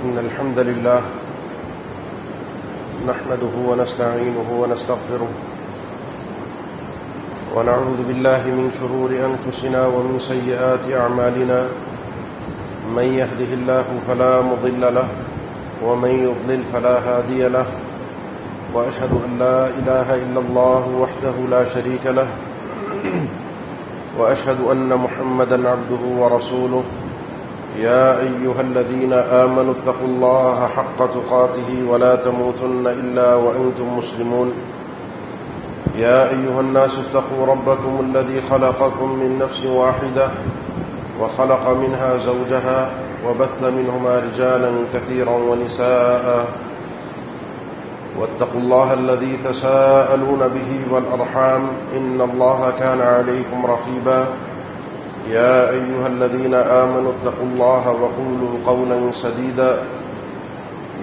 إن الحمد لله نحمده ونستعينه ونستغفره ونعوذ بالله من شرور أنفسنا ومن سيئات أعمالنا من يهده الله فلا مضل له ومن يضلل فلا هادي له وأشهد أن لا إله إلا الله وحده لا شريك له وأشهد أن محمدا عبده ورسوله يا أيها الذين آمنوا اتقوا الله حق تقاته ولا تموتن إلا وأنتم مسلمون يا أيها الناس اتقوا ربكم الذي خلقكم من نفس واحدة وخلق منها زوجها وبث منهما رجالا كثيرا ونساء واتقوا الله الذي تساءلون به والأرحام إن الله كان عليكم رقيبا يا أيها الذين آمنوا اتقوا الله وقولوا قولا سديدا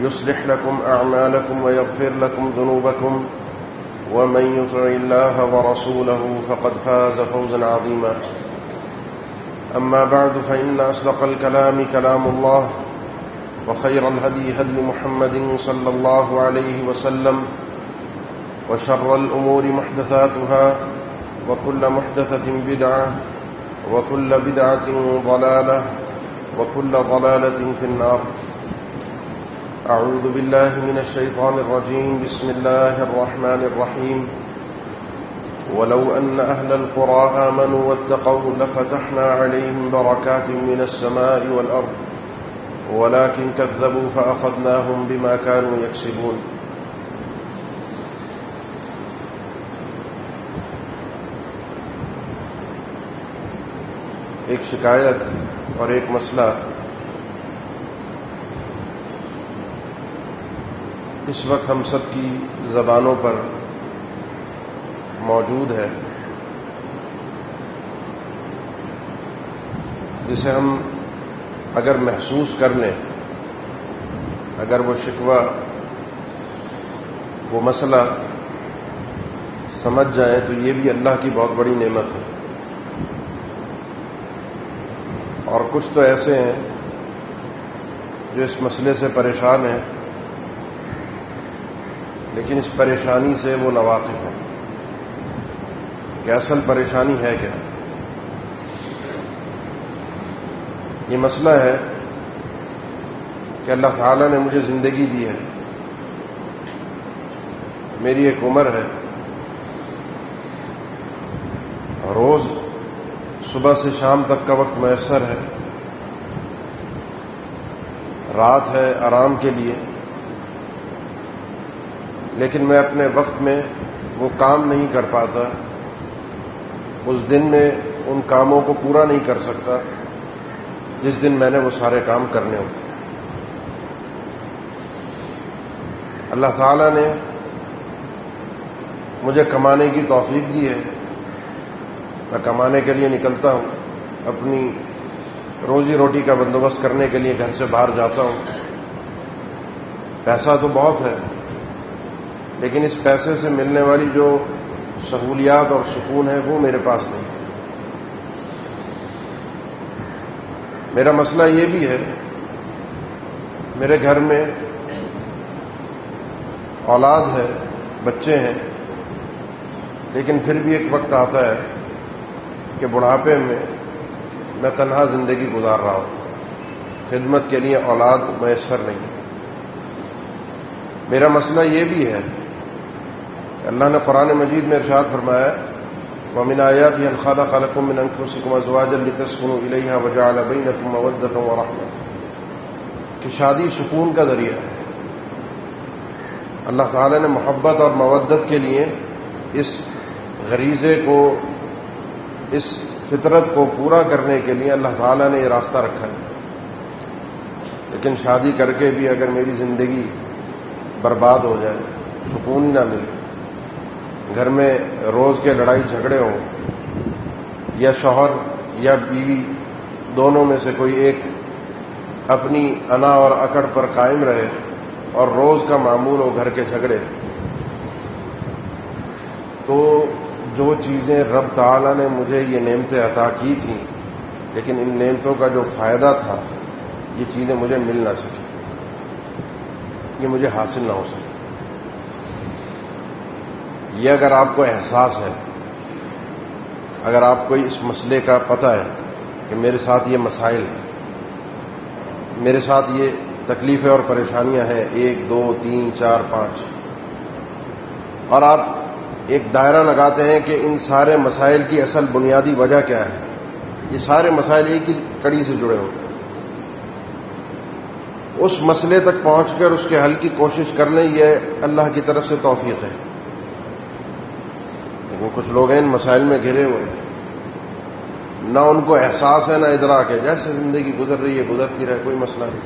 يصلح لكم أعمالكم ويغفر لكم ذنوبكم ومن يطع الله ورسوله فقد فاز فوزا عظيما أما بعد فإن أصدق الكلام كلام الله وخير الهدي هدي محمد صلى الله عليه وسلم وشر الأمور محدثاتها وكل محدثة بدعة وكل بدعة ضلالة وكل ضلالة في النار. أعوذ بالله من الشيطان الرجيم. بسم الله الرحمن الرحيم. ولو أن أهل القرى آمنوا واتقوا لفتحنا عليهم بركات من السماء والأرض ولكن كذبوا فأخذناهم بما كانوا يكسبون. ایک شکایت اور ایک مسئلہ اس وقت ہم سب کی زبانوں پر موجود ہے، جسے ہم اگر محسوس کر لیں، اگر وہ شکوہ، وہ مسئلہ سمجھ جائیں تو یہ بھی اللہ کی بہت بڑی نعمت ہے. اور کچھ تو ایسے ہیں جو اس مسئلے سے پریشان ہیں لیکن اس پریشانی سے وہ ناواقف ہیں کہ اصل پریشانی ہے کیا. یہ مسئلہ ہے کہ اللہ تعالیٰ نے مجھے زندگی دی ہے، میری ایک عمر ہے، روز صبح سے شام تک کا وقت میسر ہے، رات ہے آرام کے لیے، لیکن میں اپنے وقت میں وہ کام نہیں کر پاتا، اس دن میں ان کاموں کو پورا نہیں کر سکتا جس دن میں نے وہ سارے کام کرنے ہوتے. اللہ تعالیٰ نے مجھے کمانے کی توفیق دی ہے، میں کمانے کے لیے نکلتا ہوں، اپنی روزی روٹی کا بندوبست کرنے کے لیے گھر سے باہر جاتا ہوں. پیسہ تو بہت ہے لیکن اس پیسے سے ملنے والی جو سہولیات اور سکون ہے وہ میرے پاس نہیں. میرا مسئلہ یہ بھی ہے، میرے گھر میں اولاد ہے، بچے ہیں، لیکن پھر بھی ایک وقت آتا ہے کہ بڑھاپے میں تنہا زندگی گزار رہا ہوتا ہوں، خدمت کے لیے اولاد میسر نہیں. میرا مسئلہ یہ بھی ہے کہ اللہ نے قرآن مجید میں ارشاد فرمایا وَمِنْ آيَاتِهِ أَنْ خَلَقَ لَكُم مِّنْ أَنفُسِكُمْ أَزْوَاجًا لِّتَسْكُنُوا إِلَيْهَا وَجَعَلَ بَيْنَكُم مَّوَدَّةً وَرَحْمَةً کہ شادی سکون کا ذریعہ ہے. اللہ تعالی نے محبت اور مودت کے لیے اس غریزے کو، اس فطرت کو پورا کرنے کے لیے اللہ تعالیٰ نے یہ راستہ رکھا ہے. لیکن شادی کر کے بھی اگر میری زندگی برباد ہو جائے، سکون نہ ملے، گھر میں روز کے لڑائی جھگڑے ہوں، یا شوہر یا بیوی دونوں میں سے کوئی ایک اپنی انا اور اکڑ پر قائم رہے اور روز کا معمول ہو گھر کے جھگڑے، تو جو چیزیں رب تعالیٰ نے مجھے یہ نعمتیں عطا کی تھیں، لیکن ان نعمتوں کا جو فائدہ تھا یہ چیزیں مجھے مل نہ سکی. یہ مجھے حاصل نہ ہو سکے. یہ اگر آپ کو احساس ہے، اگر آپ کو اس مسئلے کا پتہ ہے کہ میرے ساتھ یہ مسائل ہیں، میرے ساتھ یہ تکلیفیں اور پریشانیاں ہیں 1 2 3 4 5، اور آپ ایک دائرہ لگاتے ہیں کہ ان سارے مسائل کی اصل بنیادی وجہ کیا ہے، یہ سارے مسائل ایک ہی کڑی سے جڑے ہوتے ہیں، اس مسئلے تک پہنچ کر اس کے حل کی کوشش کرنے، یہ اللہ کی طرف سے توفیق ہے. لیکن کچھ لوگ ہیں ان مسائل میں گھرے ہوئے، نہ ان کو احساس ہے نہ ادراک ہے، جیسے زندگی گزر رہی ہے گزرتی رہے، کوئی مسئلہ نہیں.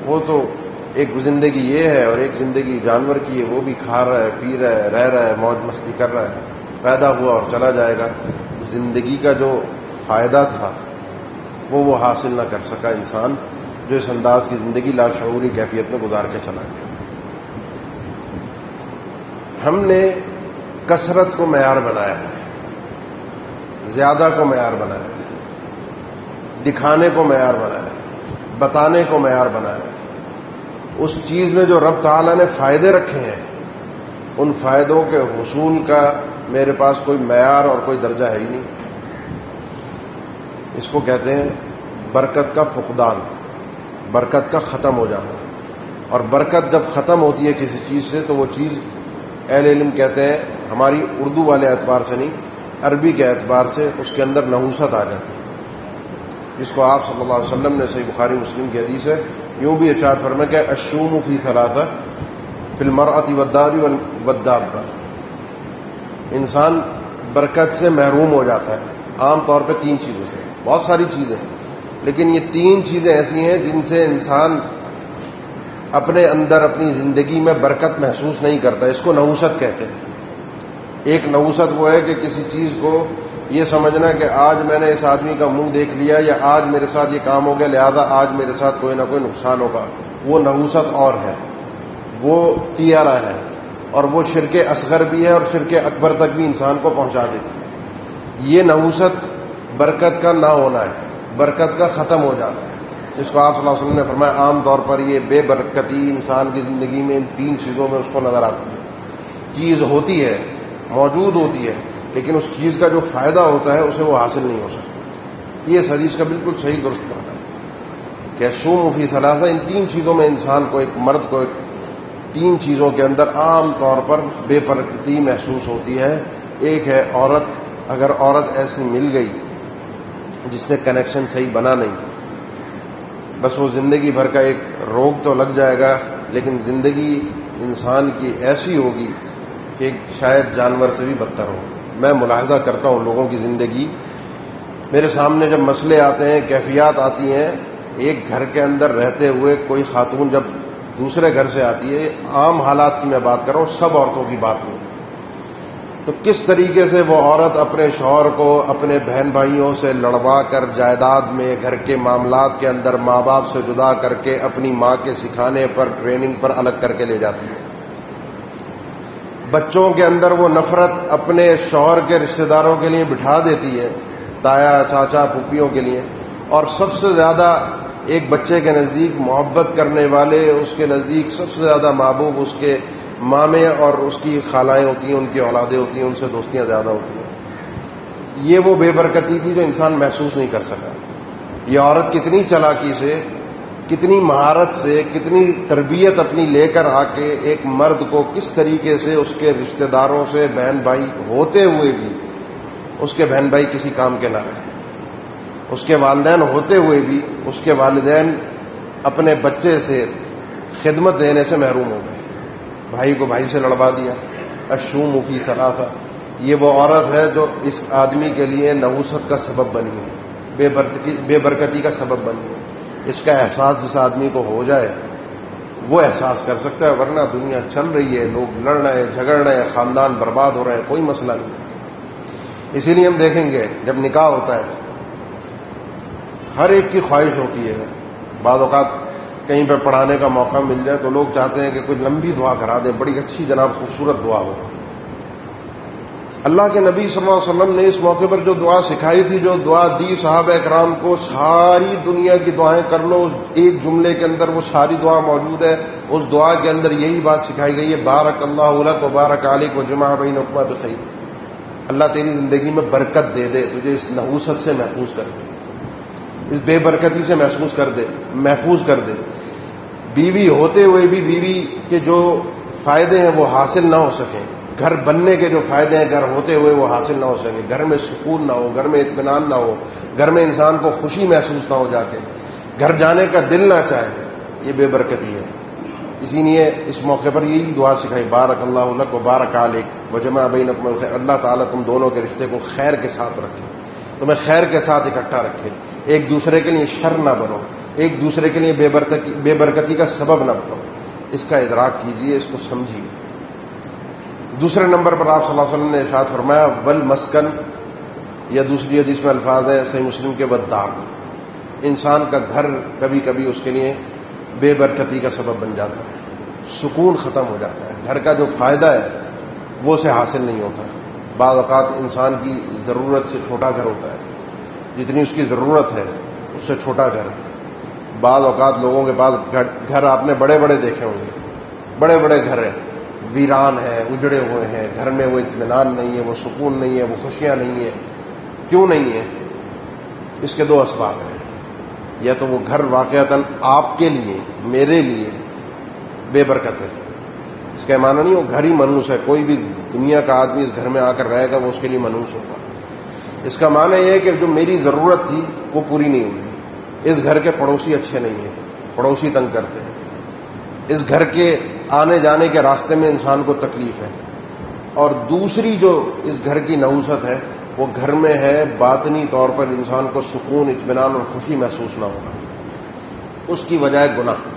وہ تو ایک زندگی یہ ہے اور ایک زندگی جانور کی ہے، وہ بھی کھا رہا ہے، پی رہا ہے، رہ رہا ہے، موج مستی کر رہا ہے، پیدا ہوا اور چلا جائے گا. زندگی کا جو فائدہ تھا وہ حاصل نہ کر سکا انسان جو اس انداز کی زندگی لاشعوری کیفیت میں گزار کے چلا گیا. ہم نے کثرت کو معیار بنایا ہے، زیادہ کو معیار بنایا ہے، دکھانے کو معیار بنایا ہے، بتانے کو معیار بنایا ہے. اس چیز میں جو رب تعالیٰ نے فائدے رکھے ہیں، ان فائدوں کے حصول کا میرے پاس کوئی معیار اور کوئی درجہ ہے ہی نہیں. اس کو کہتے ہیں برکت کا فقدان، برکت کا ختم ہو جانا. اور برکت جب ختم ہوتی ہے کسی چیز سے تو وہ چیز اہل علم کہتے ہیں، ہماری اردو والے اعتبار سے نہیں، عربی کے اعتبار سے اس کے اندر نحوست آ جاتی ہے، جس کو آپ صلی اللہ علیہ وسلم نے صحیح بخاری مسلم کی حدیث ہے یوں بھی ارشاد فرمایا کہ الشوم فی ثلاثہ فی المرأۃ والدار والدابہ. انسان برکت سے محروم ہو جاتا ہے عام طور پہ 3 چیزوں سے، بہت ساری چیزیں، لیکن یہ 3 چیزیں ایسی ہیں جن سے انسان اپنے اندر اپنی زندگی میں برکت محسوس نہیں کرتا. اس کو نحوست کہتے ہیں. ایک نحوست وہ ہے کہ کسی چیز کو یہ سمجھنا کہ آج میں نے اس آدمی کا منہ دیکھ لیا یا آج میرے ساتھ یہ کام ہو گیا لہذا آج میرے ساتھ کوئی نہ کوئی نقصان ہوگا. وہ نحوست اور ہے، وہ تیارہ ہے، اور وہ شرک اصغر بھی ہے اور شرک اکبر تک بھی انسان کو پہنچا دیتی ہے. یہ نحوست برکت کا نہ ہونا ہے، برکت کا ختم ہو جانا ہے. جس کو آپ صلی اللہ علیہ وسلم نے فرمایا عام طور پر یہ بے برکتی انسان کی زندگی میں ان 3 چیزوں میں اس کو نظر آتی ہے. چیز ہوتی ہے، موجود ہوتی ہے، لیکن اس چیز کا جو فائدہ ہوتا ہے اسے وہ حاصل نہیں ہو سکتا. یہ اس حدیث کا بالکل صحیح درست معنی ہے کہ شوم فی ثلاثہ، ان 3 چیزوں میں انسان کو، ایک مرد کو 3 چیزوں کے اندر عام طور پر بے برکتی محسوس ہوتی ہے. ایک ہے عورت. اگر عورت ایسی مل گئی جس سے کنیکشن صحیح بنا نہیں، بس وہ زندگی بھر کا ایک روگ تو لگ جائے گا، لیکن زندگی انسان کی ایسی ہوگی کہ شاید جانور سے بھی بدتر ہو. میں ملاحظہ کرتا ہوں لوگوں کی زندگی، میرے سامنے جب مسئلے آتے ہیں، کیفیات آتی ہیں، ایک گھر کے اندر رہتے ہوئے کوئی خاتون جب دوسرے گھر سے آتی ہے، عام حالات کی میں بات کر رہا ہوں، سب عورتوں کی بات نہیں، تو کس طریقے سے وہ عورت اپنے شوہر کو اپنے بہن بھائیوں سے لڑوا کر جائیداد میں، گھر کے معاملات کے اندر ماں باپ سے جدا کر کے اپنی ماں کے سکھانے پر، ٹریننگ پر الگ کر کے لے جاتی ہے. بچوں کے اندر وہ نفرت اپنے شوہر کے رشتہ داروں کے لیے بٹھا دیتی ہے، تایا چاچا پھوپھیوں کے لیے. اور سب سے زیادہ ایک بچے کے نزدیک محبت کرنے والے، اس کے نزدیک سب سے زیادہ محبوب اس کے مامے اور اس کی خالائیں ہوتی ہیں، ان کی اولادیں ہوتی ہیں، ان سے دوستیاں زیادہ ہوتی ہیں. یہ وہ بے برکتی تھی جو انسان محسوس نہیں کر سکا. یہ عورت کتنی چالاکی سے، کتنی مہارت سے، کتنی تربیت اپنی لے کر آ کے ایک مرد کو کس طریقے سے اس کے رشتہ داروں سے، بہن بھائی ہوتے ہوئے بھی اس کے بہن بھائی کسی کام کے نہ رہے، اس کے والدین ہوتے ہوئے بھی اس کے والدین اپنے بچے سے خدمت دینے سے محروم ہو گئے، بھائی کو بھائی سے لڑوا دیا. الشوم فی ثلاثہ، یہ وہ عورت ہے جو اس آدمی کے لیے نحوست کا سبب بنی ہے، بے برکتی کا سبب بنی ہے. اس کا احساس جس آدمی کو ہو جائے وہ احساس کر سکتا ہے، ورنہ دنیا چل رہی ہے، لوگ لڑ رہے ہیں، جھگڑ رہے ہیں، خاندان برباد ہو رہے ہیں، کوئی مسئلہ نہیں. اسی لیے ہم دیکھیں گے جب نکاح ہوتا ہے ہر ایک کی خواہش ہوتی ہے، بعض اوقات کہیں پہ پڑھانے کا موقع مل جائے تو لوگ چاہتے ہیں کہ کوئی لمبی دعا کرا دیں، بڑی اچھی جناب خوبصورت دعا ہو. اللہ کے نبی صلی اللہ علیہ وسلم نے اس موقع پر جو دعا سکھائی تھی، جو دعا دی صحابہ اکرام کو، ساری دنیا کی دعائیں کر لو، ایک جملے کے اندر وہ ساری دعا موجود ہے. اس دعا کے اندر یہی بات سکھائی گئی ہے، بارک اللہ لک و بارک علیک و جمع بینکما بخیر. اللہ تیری زندگی میں برکت دے دے، تجھے اس نحوست سے محفوظ کر دے، اس بے برکتی سے محفوظ کر دے. بیوی ہوتے ہوئے بھی بیوی کے جو فائدے ہیں وہ حاصل نہ ہو سکیں، گھر بننے کے جو فائدے ہیں گھر ہوتے ہوئے وہ حاصل نہ ہو سکیں، گھر میں سکون نہ ہو، گھر میں اطمینان نہ ہو، گھر میں انسان کو خوشی محسوس نہ ہو، جا کے گھر جانے کا دل نہ چاہے، یہ بے برکتی ہے. اسی لیے اس موقع پر یہی دعا سکھائی، بارک اللہ لک و بارک علیک وجمع بینکم بالخیر. اللہ تعالیٰ تم دونوں کے رشتے کو خیر کے ساتھ رکھے، تمہیں خیر کے ساتھ اکٹھا رکھے، ایک دوسرے کے لیے شر نہ بنو، ایک دوسرے کے لیے بے برکتی کا سبب نہ بنو. اس کا ادراک کیجئے، اس کو سمجھیے. دوسرے نمبر پر آپ صلی اللہ علیہ وسلم نے ارشاد فرمایا والمسکن، یا دوسری حدیث میں الفاظ ہے صحیح مسلم کے، والدار. انسان کا گھر کبھی کبھی اس کے لیے بے برکتی کا سبب بن جاتا ہے، سکون ختم ہو جاتا ہے، گھر کا جو فائدہ ہے وہ اسے حاصل نہیں ہوتا. بعض اوقات انسان کی ضرورت سے چھوٹا گھر ہوتا ہے، جتنی اس کی ضرورت ہے اس سے چھوٹا گھر. بعض اوقات لوگوں کے پاس گھر آپ نے بڑے بڑے دیکھے ہوں گے، بڑے بڑے گھر ہیں، ویران ہیں، اجڑے ہوئے ہیں، گھر میں وہ اطمینان نہیں ہے، وہ سکون نہیں ہے، وہ خوشیاں نہیں ہیں. کیوں نہیں ہے؟ اس کے دو اسباب ہیں. یا تو وہ گھر واقعتاً آپ کے لیے، میرے لیے بے برکت ہے، اس کا معنی نہیں وہ گھر ہی منحوس ہے، کوئی بھی دنیا کا آدمی اس گھر میں آ کر رہے گا وہ اس کے لیے منحوس ہوگا. اس کا معنی یہ ہے کہ جو میری ضرورت تھی وہ پوری نہیں ہوئی، اس گھر کے پڑوسی اچھے نہیں ہیں، پڑوسی تنگ کرتے ہیں، اس گھر کے آنے جانے کے راستے میں انسان کو تکلیف ہے. اور دوسری جو اس گھر کی نحوست ہے وہ گھر میں ہے باطنی طور پر انسان کو سکون، اطمینان اور خوشی محسوس نہ ہونا. اس کی وجہ ہے گناہ.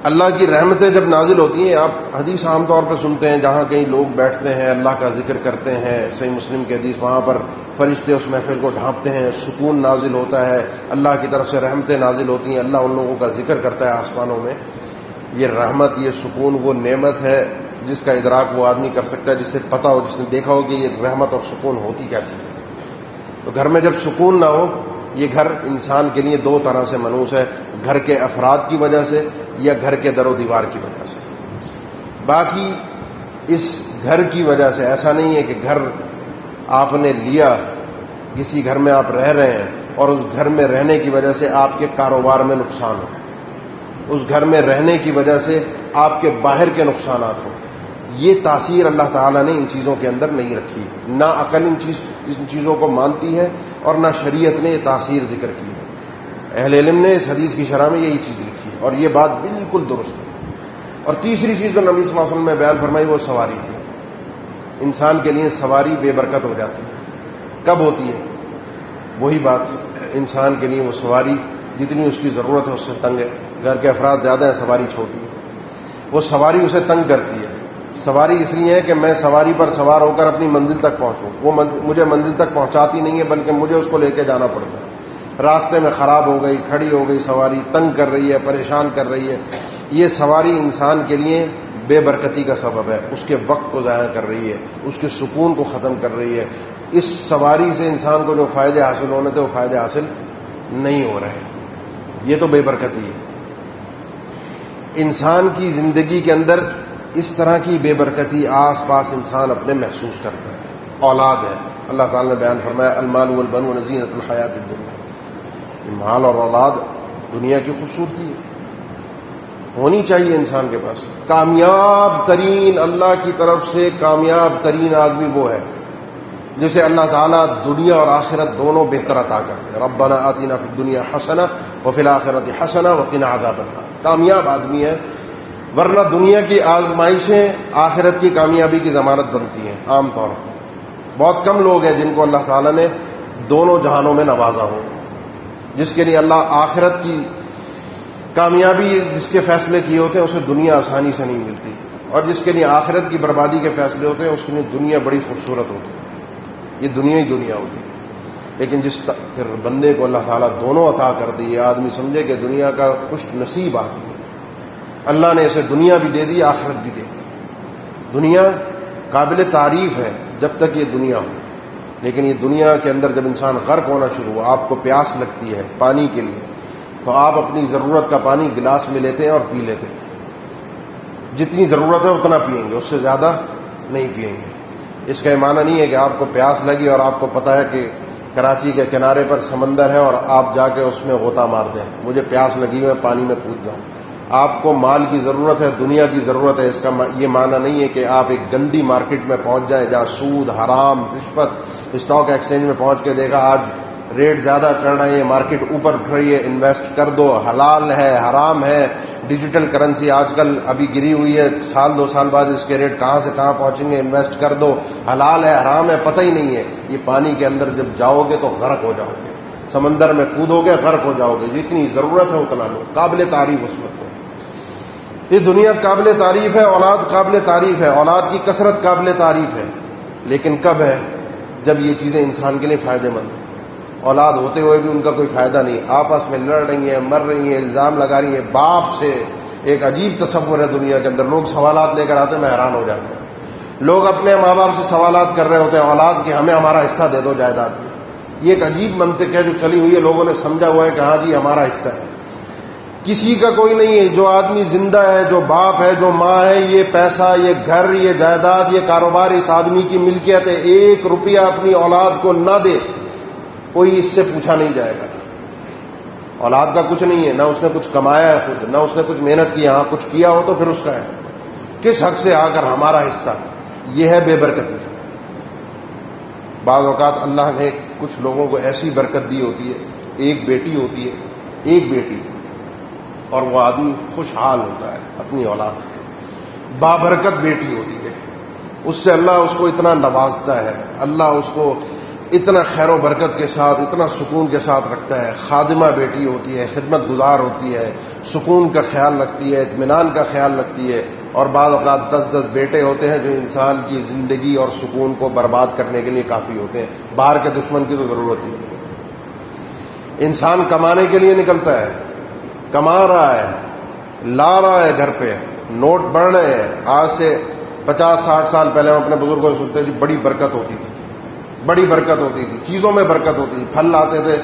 اللہ کی رحمتیں جب نازل ہوتی ہیں، آپ حدیث عام طور پر سنتے ہیں، جہاں کہیں لوگ بیٹھتے ہیں اللہ کا ذکر کرتے ہیں، صحیح مسلم کی حدیث، وہاں پر فرشتے اس محفل کو ڈھانپتے ہیں، سکون نازل ہوتا ہے، اللہ کی طرف سے رحمتیں نازل ہوتی ہیں، اللہ ان لوگوں کا ذکر کرتا ہے آسمانوں میں. یہ رحمت، یہ سکون وہ نعمت ہے جس کا ادراک وہ آدمی کر سکتا ہے جس سے پتہ ہو، جس نے دیکھا ہو کہ یہ رحمت اور سکون ہوتی کیا چیز ہے. تو گھر میں جب سکون نہ ہو، یہ گھر انسان کے لیے دو طرح سے منحوس ہے، گھر کے افراد کی وجہ سے یا گھر کے در و دیوار کی وجہ سے. باقی اس گھر کی وجہ سے ایسا نہیں ہے کہ گھر آپ نے لیا، کسی گھر میں آپ رہ رہے ہیں اور اس گھر میں رہنے کی وجہ سے آپ کے کاروبار میں نقصان ہو، اس گھر میں رہنے کی وجہ سے آپ کے باہر کے نقصانات ہوں. یہ تاثیر اللہ تعالیٰ نے ان چیزوں کے اندر نہیں رکھی، نہ عقل ان چیزوں کو مانتی ہے اور نہ شریعت نے یہ تاثیر ذکر کی ہے. اہل علم نے اس حدیث کی شرح میں یہی چیز لکھی اور یہ بات بالکل درست ہے. اور تیسری چیز جو نبی صلی اللہ علیہ وسلم نے بیان فرمائی وہ سواری تھی. انسان کے لیے سواری بے برکت ہو جاتی ہے. کب ہوتی ہے؟ وہی بات، انسان کے لیے وہ سواری جتنی اس کی ضرورت ہے اس سے تنگ ہے. گھر کے افراد زیادہ ہیں، سواری چھوٹی ہے، وہ سواری اسے تنگ کرتی ہے. سواری اس لیے ہے کہ میں سواری پر سوار ہو کر اپنی منزل تک پہنچوں، وہ مجھے منزل تک پہنچاتی نہیں ہے بلکہ مجھے اس کو لے کے جانا پڑتا ہے. راستے میں خراب ہو گئی، کھڑی ہو گئی، سواری تنگ کر رہی ہے، پریشان کر رہی ہے. یہ سواری انسان کے لیے بے برکتی کا سبب ہے، اس کے وقت کو ضائع کر رہی ہے، اس کے سکون کو ختم کر رہی ہے. اس سواری سے انسان کو جو فائدے حاصل ہونے تھے وہ فائدے حاصل نہیں ہو رہے. یہ تو بے برکتی ہے. انسان کی زندگی کے اندر اس طرح کی بے برکتی آس پاس انسان اپنے محسوس کرتا ہے. اولاد ہے، اللہ تعالیٰ نے بیان فرمایا المال والبنون زینۃ الحیات الدنیا. مال اور اولاد دنیا کی خوبصورتی ہے، ہونی چاہیے انسان کے پاس. کامیاب ترین، اللہ کی طرف سے کامیاب ترین آدمی وہ ہے جسے اللہ تعالیٰ دنیا اور آخرت دونوں بہتر عطا کرتے ہیں. ربنا آتنا فی الدنیا حسنہ وفی الآخرۃ حسنہ وقنا عذاب النار. کامیاب آدمی ہے، ورنہ دنیا کی آزمائشیں آخرت کی کامیابی کی ضمانت بنتی ہیں. عام طور پر بہت کم لوگ ہیں جن کو اللہ تعالیٰ نے دونوں جہانوں میں نوازا ہو. جس کے لیے اللہ آخرت کی کامیابی جس کے فیصلے کیے ہوتے ہیں اسے دنیا آسانی سے نہیں ملتی، اور جس کے لیے آخرت کی بربادی کے فیصلے ہوتے ہیں اس کے لیے دنیا بڑی خوبصورت ہوتی ہے. یہ دنیا ہی دنیا ہوتی ہے. لیکن جس پھر بندے کو اللہ تعالیٰ دونوں عطا کر دی، آدمی سمجھے کہ دنیا کا خوش نصیب آدمی، اللہ نے اسے دنیا بھی دے دی، آخرت بھی دے دی. دنیا قابل تعریف ہے، جب تک یہ دنیا ہو. لیکن یہ دنیا کے اندر جب انسان غرق ہونا شروع ہو، آپ کو پیاس لگتی ہے پانی کے لیے، تو آپ اپنی ضرورت کا پانی گلاس میں لیتے ہیں اور پی لیتے ہیں. جتنی ضرورت ہے اتنا پیئیں گے، اس سے زیادہ نہیں پیئیں گے. اس کا یہ معنی نہیں ہے کہ آپ کو پیاس لگی اور آپ کو پتا ہے کہ کراچی کے کنارے پر سمندر ہے اور آپ جا کے اس میں غوطہ مار دیں، مجھے پیاس لگی میں پانی میں کود جاؤں. آپ کو مال کی ضرورت ہے، دنیا کی ضرورت ہے. اس کا یہ معنی نہیں ہے کہ آپ ایک گندی مارکیٹ میں پہنچ جائیں جہاں سود، حرام، رشوت. اسٹاک ایکسچینج میں پہنچ کے دیکھا آج ریٹ زیادہ چڑھ رہے ہیں، مارکیٹ اوپر اٹھ رہی ہے، انویسٹ کر دو. حلال ہے، حرام ہے. ڈیجیٹل کرنسی آج کل ابھی گری ہوئی ہے، سال 2 سال بعد اس کے ریٹ کہاں سے کہاں پہنچیں گے. انویسٹ کر دو. حلال ہے، حرام ہے، پتہ ہی نہیں ہے. یہ پانی کے اندر جب جاؤ گے تو غرق ہو جاؤ گے. سمندر میں کودو گے غرق ہو جاؤ گے. جتنی ضرورت ہے اتنا لو. قابل تعریف اس وقت ہے. یہ دنیا قابل تعریف ہے، اولاد قابل تعریف ہے، اولاد کی کثرت قابل تعریف ہے. لیکن کب ہے؟ جب یہ چیزیں انسان کے لیے فائدہ مند ہیں. اولاد ہوتے ہوئے بھی ان کا کوئی فائدہ نہیں. آپس میں لڑ رہی ہیں، مر رہی ہیں، الزام لگا رہی ہیں. باپ سے ایک عجیب تصور ہے دنیا کے اندر. لوگ سوالات لے کر آتے ہیں، میں حیران ہو جاتا ہوں. لوگ اپنے ماں باپ سے سوالات کر رہے ہوتے ہیں اولاد کے، ہمیں ہمارا حصہ دے دو جائیداد میں. یہ ایک عجیب منطق ہے جو چلی ہوئی ہے. لوگوں نے سمجھا ہوا ہے کہ ہاں جی ہمارا حصہ ہے. کسی کا کوئی نہیں ہے. جو آدمی زندہ ہے، جو باپ ہے، جو ماں ہے، یہ پیسہ، یہ گھر، یہ جائیداد، یہ کاروبار اس آدمی کی ملکیت ہے. 1 روپیہ اپنی اولاد کو نہ دے، کوئی اس سے پوچھا نہیں جائے گا. اولاد کا کچھ نہیں ہے، نہ اس نے کچھ کمایا ہے خود، نہ اس نے کچھ محنت کی. ہاں کچھ کیا ہو تو پھر اس کا ہے. کس حق سے آ کر ہمارا حصہ؟ یہ ہے بے برکتی. بعض اوقات اللہ نے کچھ لوگوں کو ایسی برکت دی ہوتی ہے. ایک بیٹی ہوتی ہے، ایک بیٹی، اور وہ آدمی خوشحال ہوتا ہے اپنی اولاد سے. بابرکت بیٹی ہوتی ہے، اس سے اللہ اس کو اتنا نوازتا ہے، اللہ اس کو اتنا خیر و برکت کے ساتھ، اتنا سکون کے ساتھ رکھتا ہے. خادمہ بیٹی ہوتی ہے، خدمت گزار ہوتی ہے، سکون کا خیال رکھتی ہے، اطمینان کا خیال رکھتی ہے. اور بعض اوقات 10 بیٹے ہوتے ہیں جو انسان کی زندگی اور سکون کو برباد کرنے کے لیے کافی ہوتے ہیں. باہر کے دشمن کی تو ضرورت ہی نہیں. انسان کمانے کے لیے نکلتا ہے، کما رہا ہے، لا رہا ہے گھر پہ، نوٹ بڑھ رہے ہیں. آج سے 50-60 سال پہلے ہم اپنے بزرگوں سے سنتے تھے بڑی برکت ہوتی تھی، بڑی برکت ہوتی تھی، چیزوں میں برکت ہوتی تھی. پھل لاتے تھے،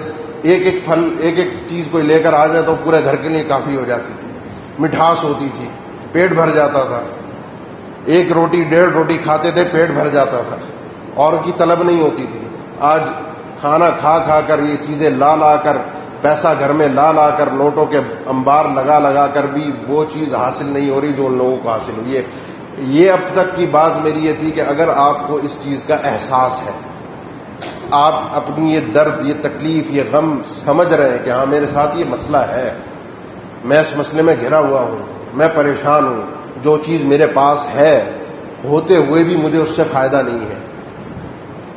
ایک ایک پھل، ایک ایک چیز کوئی لے کر آ جائے تو پورے گھر کے لیے کافی ہو جاتی تھی. مٹھاس ہوتی تھی، پیٹ بھر جاتا تھا. 1 روٹی 1.5 روٹی کھاتے تھے، پیٹ بھر جاتا تھا، اور کی طلب نہیں ہوتی تھی. آج کھانا کھا کھا کر، یہ چیزیں لا لا کر، پیسہ گھر میں لا لا کر، نوٹوں کے انبار لگا لگا کر بھی وہ چیز حاصل نہیں ہو رہی جو ان لوگوں کو حاصل ہوئی ہے. یہ اب تک کی بات میری یہ تھی کہ اگر آپ کو اس چیز کا احساس ہے، آپ اپنی یہ درد، یہ تکلیف، یہ غم سمجھ رہے ہیں کہ ہاں میرے ساتھ یہ مسئلہ ہے، میں اس مسئلے میں گھرا ہوا ہوں، میں پریشان ہوں، جو چیز میرے پاس ہے ہوتے ہوئے بھی مجھے اس سے فائدہ نہیں ہے،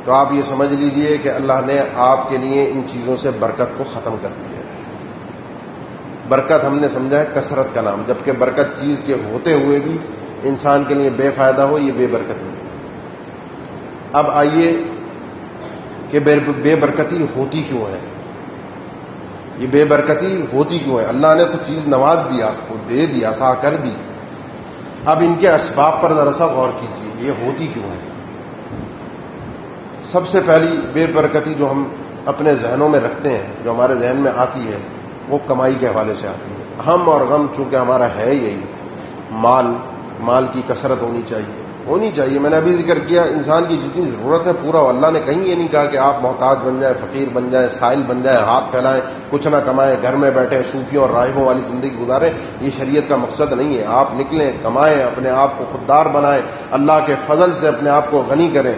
تو آپ یہ سمجھ لیجئے کہ اللہ نے آپ کے لیے ان چیزوں سے برکت کو ختم کر دیا ہے. برکت ہم نے سمجھا ہے کثرت کا نام، جبکہ برکت چیز کے ہوتے ہوئے بھی انسان کے لیے بے فائدہ ہو، یہ بے برکت ہے. اب آئیے کہ بے برکتی ہوتی کیوں ہے؟ یہ بے برکتی ہوتی کیوں ہے؟ اللہ نے تو چیز نواز دی، آپ کو دے دیا، عطا کر دی. اب ان کے اسباب پر ذرا سا غور کیجیے، یہ ہوتی کیوں ہے؟ سب سے پہلی بے برکتی جو ہم اپنے ذہنوں میں رکھتے ہیں، جو ہمارے ذہن میں آتی ہے، وہ کمائی کے حوالے سے آتی ہے. ہم اور غم چونکہ ہمارا ہے یہی، مال کی کثرت ہونی چاہیے. میں نے ابھی ذکر کیا، انسان کی جتنی ضرورت ہے پورا. اللہ نے کہیں یہ نہیں کہا کہ آپ محتاج بن جائیں، فقیر بن جائیں، سائل بن جائیں، ہاتھ پھیلائیں، کچھ نہ کمائیں، گھر میں بیٹھے صوفیوں اور راہبوں والی زندگی گزاریں. یہ شریعت کا مقصد نہیں ہے. آپ نکلیں، کمائیں، اپنے آپ کو خوددار بنائیں، اللہ کے فضل سے اپنے آپ کو غنی کریں.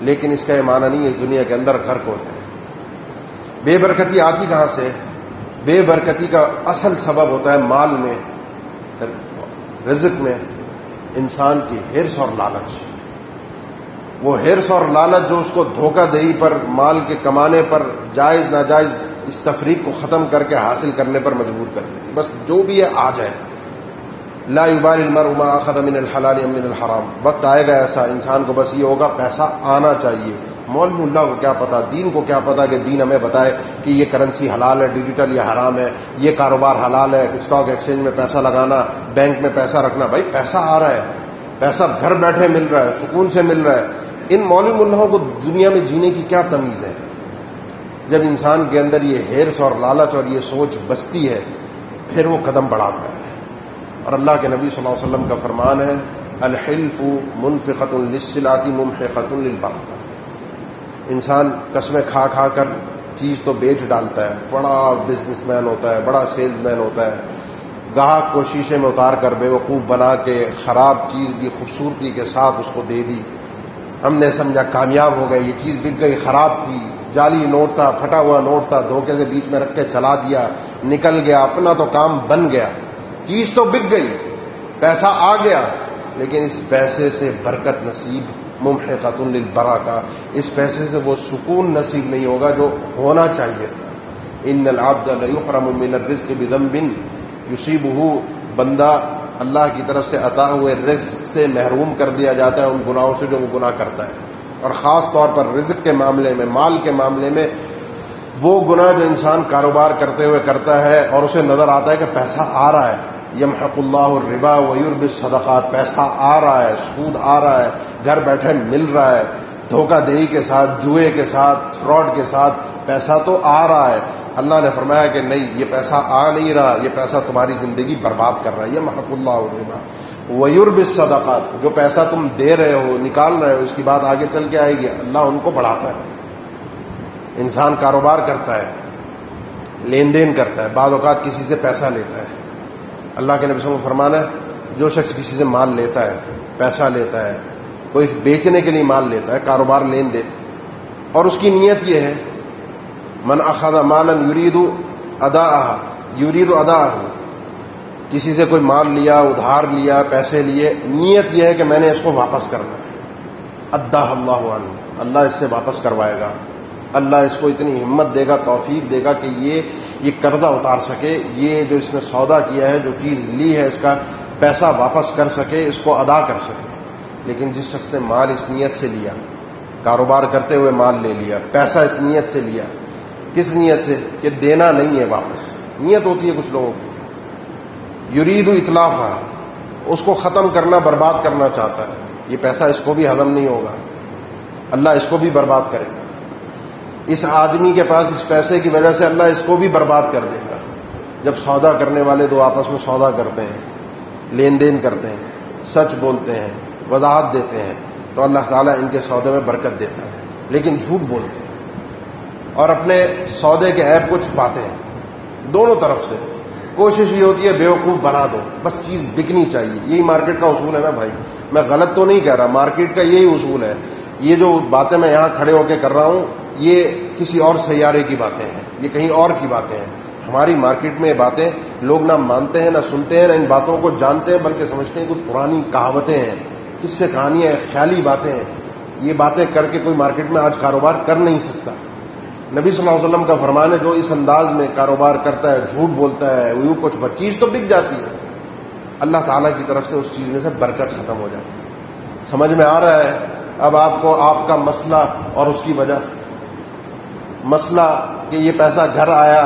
لیکن اس کا یہ معنی نہیں ہے دنیا کے اندر غرق ہو جائے. بے برکتی آتی کہاں سے؟ بے برکتی کا اصل سبب ہوتا ہے مال میں، رزق میں انسان کی ہرس اور لالچ. وہ ہرس اور لالچ جو اس کو دھوکہ دہی پر، مال کے کمانے پر، جائز ناجائز اس تفریق کو ختم کر کے حاصل کرنے پر مجبور کر دیتی. بس جو بھی ہے آ جائے. لا یبال المرء ما اخذ من الحلال ام من الحرام. وقت آئے گا ایسا، انسان کو بس یہ ہوگا پیسہ آنا چاہیے. مولوی اللہ کو کیا پتا، دین کو کیا پتا کہ دین ہمیں بتائے کہ یہ کرنسی حلال ہے، ڈیجیٹل یہ حرام ہے، یہ کاروبار حلال ہے، اسٹاک ایکسچینج میں پیسہ لگانا، بینک میں پیسہ رکھنا. بھائی پیسہ آ رہا ہے، پیسہ گھر بیٹھے مل رہا ہے، سکون سے مل رہا ہے. ان مولوی ملاحوں کو دنیا میں جینے کی کیا تمیز ہے؟ جب انسان کے اندر یہ ہرس اور لالچ اور یہ سوچ بستی ہے پھر وہ قدم بڑھاتا ہے. اور اللہ کے نبی صلی اللہ علیہ وسلم کا فرمان ہے الحلف منفقۃ للسلعۃ ممحقۃ للبرکۃ. انسان قسمیں کھا کھا کر چیز تو بیچ ڈالتا ہے، بڑا بزنس مین ہوتا ہے، بڑا سیلز مین ہوتا ہے، گاہک کو شیشے میں اتار کر بے وقوف بنا کے خراب چیز بھی خوبصورتی کے ساتھ اس کو دے دی. ہم نے سمجھا کامیاب ہو گئے، یہ چیز بک گئی، خراب تھی، جعلی نوٹ تھا، پھٹا ہوا نوٹ تھا، دھوکے سے بیچ میں رکھ کے چلا دیا، نکل گیا، اپنا تو کام بن گیا، چیز تو بک گئی، پیسہ آ گیا، لیکن اس پیسے سے برکت نصیب ممحقۃ للبرکہ، اس پیسے سے وہ سکون نصیب نہیں ہوگا جو ہونا چاہیے تھا. ان العبد لیحرم من الرزق بذنب یصیبہ، بندہ اللہ کی طرف سے عطا ہوئے رزق سے محروم کر دیا جاتا ہے ان گناہوں سے جو وہ گناہ کرتا ہے. اور خاص طور پر رزق کے معاملے میں، مال کے معاملے میں، وہ گناہ جو انسان کاروبار کرتے ہوئے کرتا ہے اور اسے نظر آتا ہے کہ پیسہ آ رہا ہے، یمحق اللہ الربا ویربی الصدقات، پیسہ آ رہا ہے، سود آ رہا ہے، گھر بیٹھے مل رہا ہے، دھوکہ دہی کے ساتھ، جوئے کے ساتھ، فراڈ کے ساتھ پیسہ تو آ رہا ہے. اللہ نے فرمایا کہ نہیں، یہ پیسہ آ نہیں رہا، یہ پیسہ تمہاری زندگی برباد کر رہا ہے. یمحق اللہ الربا ویربی الصدقات، جو پیسہ تم دے رہے ہو، نکال رہے ہو، اس کی بات آگے چل کے آئے گی، اللہ ان کو بڑھاتا ہے. انسان کاروبار کرتا ہے، لین دین کرتا ہے، بعض اوقات کسی سے پیسہ لیتا ہے. اللہ کے نبی صلی اللہ علیہ وسلم فرمانا ہے جو شخص کسی سے مال لیتا ہے، پیسہ لیتا ہے، کوئی بیچنے کے لیے مال لیتا ہے، کاروبار لین دین، اور اس کی نیت یہ ہے من اخذ مالا یرید اداءہ، کسی سے کوئی مال لیا، ادھار لیا، پیسے لیے، نیت یہ ہے کہ میں نے اس کو واپس کرنا ہے، اداہ اللہ عنہ، اللہ اس سے واپس کروائے گا. اللہ اس کو اتنی ہمت دے گا، توفیق دے گا کہ یہ قرضہ اتار سکے، یہ جو اس نے سودا کیا ہے، جو چیز لی ہے، اس کا پیسہ واپس کر سکے، اس کو ادا کر سکے. لیکن جس شخص نے مال اس نیت سے لیا، کاروبار کرتے ہوئے مال لے لیا، پیسہ اس نیت سے لیا، کس نیت سے کہ دینا نہیں ہے واپس، نیت ہوتی ہے کچھ لوگوں کی، یرید اتلافہ، اس کو ختم کرنا، برباد کرنا چاہتا ہے، یہ پیسہ اس کو بھی ہضم نہیں ہوگا، اللہ اس کو بھی برباد کرے گا. اس آدمی کے پاس اس پیسے کی وجہ سے اللہ اس کو بھی برباد کر دے گا. جب سودا کرنے والے دو آپس میں سودا کرتے ہیں، لین دین کرتے ہیں، سچ بولتے ہیں، وضاحت دیتے ہیں، تو اللہ تعالیٰ ان کے سودے میں برکت دیتا ہے. لیکن جھوٹ بولتے ہیں اور اپنے سودے کے عیب کو چھپاتے ہیں. دونوں طرف سے کوشش یہ ہوتی ہے بیوقوف بنا دو، بس چیز بکنی چاہیے. یہی مارکیٹ کا اصول ہے نا بھائی، میں غلط تو نہیں کہہ رہا، مارکیٹ کا یہی اصول ہے. یہ جو باتیں میں یہاں کھڑے ہو کے کر رہا ہوں، یہ کسی اور سیارے کی باتیں ہیں، یہ کہیں اور کی باتیں ہیں. ہماری مارکیٹ میں یہ باتیں لوگ نہ مانتے ہیں، نہ سنتے ہیں، نہ ان باتوں کو جانتے ہیں، بلکہ سمجھتے ہیں کچھ پرانی کہاوتیں ہیں، کس سے کہانیاں ہیں، خیالی باتیں ہیں. یہ باتیں کر کے کوئی مارکیٹ میں آج کاروبار کر نہیں سکتا. نبی صلی اللہ علیہ وسلم کا فرمان ہے جو اس انداز میں کاروبار کرتا ہے، جھوٹ بولتا ہے، وہ کچھ چیز تو بک جاتی ہے، اللہ تعالیٰ کی طرف سے اس چیز میں سے برکت ختم ہو جاتی ہے. سمجھ میں آ رہا ہے اب آپ کو آپ کا مسئلہ اور اس کی وجہ؟ مسئلہ کہ یہ پیسہ گھر آیا،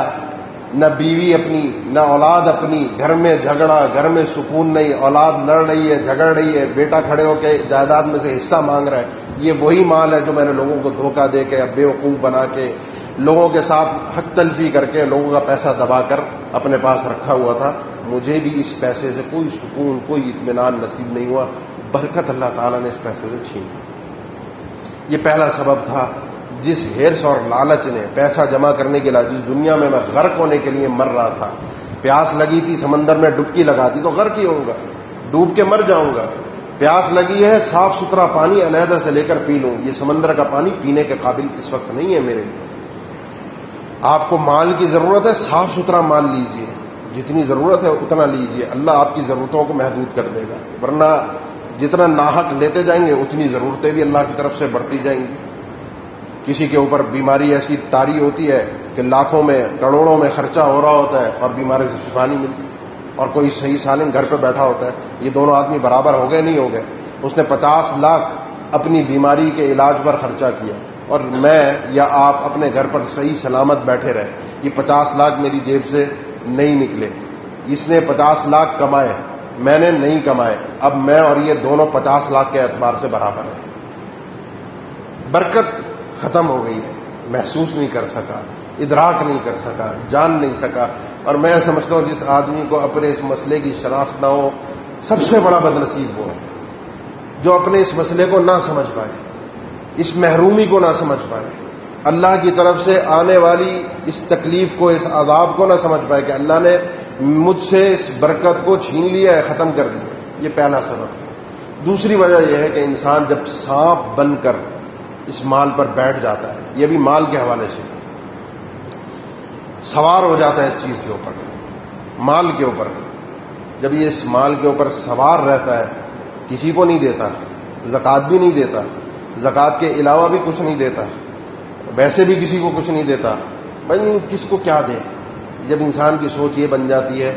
نہ بیوی اپنی، نہ اولاد اپنی، گھر میں جھگڑا، گھر میں سکون نہیں، اولاد لڑ رہی ہے، جھگڑ رہی ہے، بیٹا کھڑے ہو کے جائیداد میں سے حصہ مانگ رہا ہے. یہ وہی مال ہے جو میں نے لوگوں کو دھوکہ دے کے، بے وقوف بنا کے، لوگوں کے ساتھ حق تلفی کر کے، لوگوں کا پیسہ دبا کر اپنے پاس رکھا ہوا تھا. مجھے بھی اس پیسے سے کوئی سکون، کوئی اطمینان نصیب نہیں ہوا، برکت اللہ تعالیٰ نے اس پیسے سے چھین. یہ پہلا سبب تھا جس ہرس اور لالچ نے پیسہ جمع کرنے کے لیے، جس دنیا میں غرق ہونے کے لیے مر رہا تھا، پیاس لگی تھی، سمندر میں ڈبکی لگا دی تو غرق ہی ہوں گا، ڈوب کے مر جاؤں گا. پیاس لگی ہے، صاف ستھرا پانی علیحدہ سے لے کر پی لوں، یہ سمندر کا پانی پینے کے قابل اس وقت نہیں ہے میرے لیے. آپ کو مال کی ضرورت ہے، صاف ستھرا مال لیجئے، جتنی ضرورت ہے اتنا لیجئے، اللہ آپ کی ضرورتوں کو محدود کر دے گا. ورنہ جتنا ناحق لیتے جائیں گے اتنی ضرورتیں بھی اللہ کی طرف سے بڑھتی جائیں گی. کسی کے اوپر بیماری ایسی طاری ہوتی ہے کہ لاکھوں میں، کروڑوں میں خرچہ ہو رہا ہوتا ہے اور بیماری سے شفا نہیں ملتی، اور کوئی صحیح سالم گھر پہ بیٹھا ہوتا ہے. یہ دونوں آدمی برابر ہو گئے؟ نہیں ہو گئے. اس نے 50 لاکھ اپنی بیماری کے علاج پر خرچہ کیا اور میں یا آپ اپنے گھر پر صحیح سلامت بیٹھے رہے. یہ 50 لاکھ میری جیب سے نہیں نکلے. اس نے 50 لاکھ کمائے، میں نے نہیں کمائے. اب میں اور یہ دونوں 50 لاکھ کے اعتبار سے برابر ہیں. برکت ختم ہو گئی ہے، محسوس نہیں کر سکا، ادراک نہیں کر سکا، جان نہیں سکا. اور میں سمجھتا ہوں جس آدمی کو اپنے اس مسئلے کی شناخت نہ ہو، سب سے بڑا بد نصیب وہ ہے جو اپنے اس مسئلے کو نہ سمجھ پائے، اس محرومی کو نہ سمجھ پائے، اللہ کی طرف سے آنے والی اس تکلیف کو، اس عذاب کو نہ سمجھ پائے کہ اللہ نے مجھ سے اس برکت کو چھین لیا ہے، ختم کر دیا. یہ پہلا سبب ہے. دوسری وجہ یہ ہے کہ انسان جب سانپ بن کر اس مال پر بیٹھ جاتا ہے، یہ بھی مال کے حوالے سے سوار ہو جاتا ہے اس چیز کے اوپر، مال کے اوپر، جب یہ اس مال کے اوپر سوار رہتا ہے، کسی کو نہیں دیتا، زکوٰۃ بھی نہیں دیتا، زکوٰۃ کے علاوہ بھی کچھ نہیں دیتا، ویسے بھی کسی کو کچھ نہیں دیتا، بھائی کس کو کیا دے. جب انسان کی سوچ یہ بن جاتی ہے،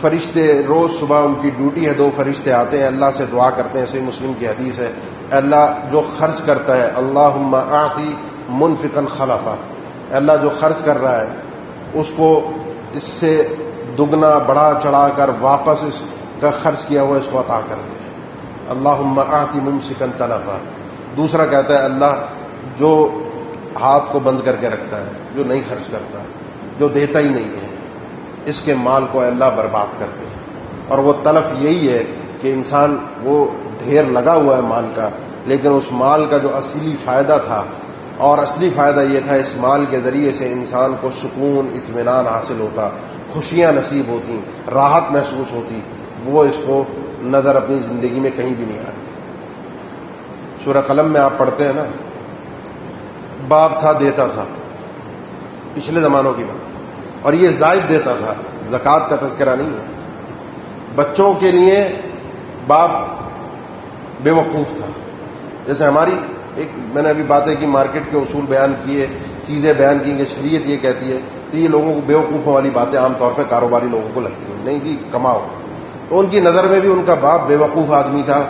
فرشتے روز صبح ان کی ڈیوٹی ہے، 2 فرشتے آتے ہیں، اللہ سے دعا کرتے ہیں، صحیح مسلم کی حدیث ہے، اللہ جو خرچ کرتا ہے، اللہم اعطی منفقا خلفا، اللہ جو خرچ کر رہا ہے اس کو اس سے دگنا بڑھا چڑھا کر واپس اس کا خرچ کیا ہوا اس کو عطا کر دے. اللہم اعطی ممسکا تلفا. دوسرا کہتا ہے اللہ جو ہاتھ کو بند کر کے رکھتا ہے، جو نہیں خرچ کرتا، جو دیتا ہی نہیں ہے، اس کے مال کو اللہ برباد کر دے. اور وہ تلف یہی ہے کہ انسان وہ ڈھیر لگا ہوا ہے مال کا، لیکن اس مال کا جو اصلی فائدہ تھا، اور اصلی فائدہ یہ تھا اس مال کے ذریعے سے انسان کو سکون، اطمینان حاصل ہوتا، خوشیاں نصیب ہوتی، راحت محسوس ہوتی، وہ اس کو نظر اپنی زندگی میں کہیں بھی نہیں آتی. سورہ قلم میں آپ پڑھتے ہیں نا، باپ تھا دیتا تھا، پچھلے زمانوں کی بات، اور یہ زائد دیتا تھا، زکوٰۃ کا تذکرہ نہیں ہے. بچوں کے لیے باپ بے وقوف تھا. جیسے ہماری ایک میں نے ابھی باتیں کی، مارکیٹ کے اصول بیان کیے، چیزیں بیان کی کہ شریعت یہ کہتی ہے، تو یہ لوگوں کو بے وقوفوں والی باتیں عام طور پہ کاروباری لوگوں کو لگتی ہیں. نہیں جی کماؤ. تو ان کی نظر میں بھی ان کا باپ بے وقوف آدمی تھا،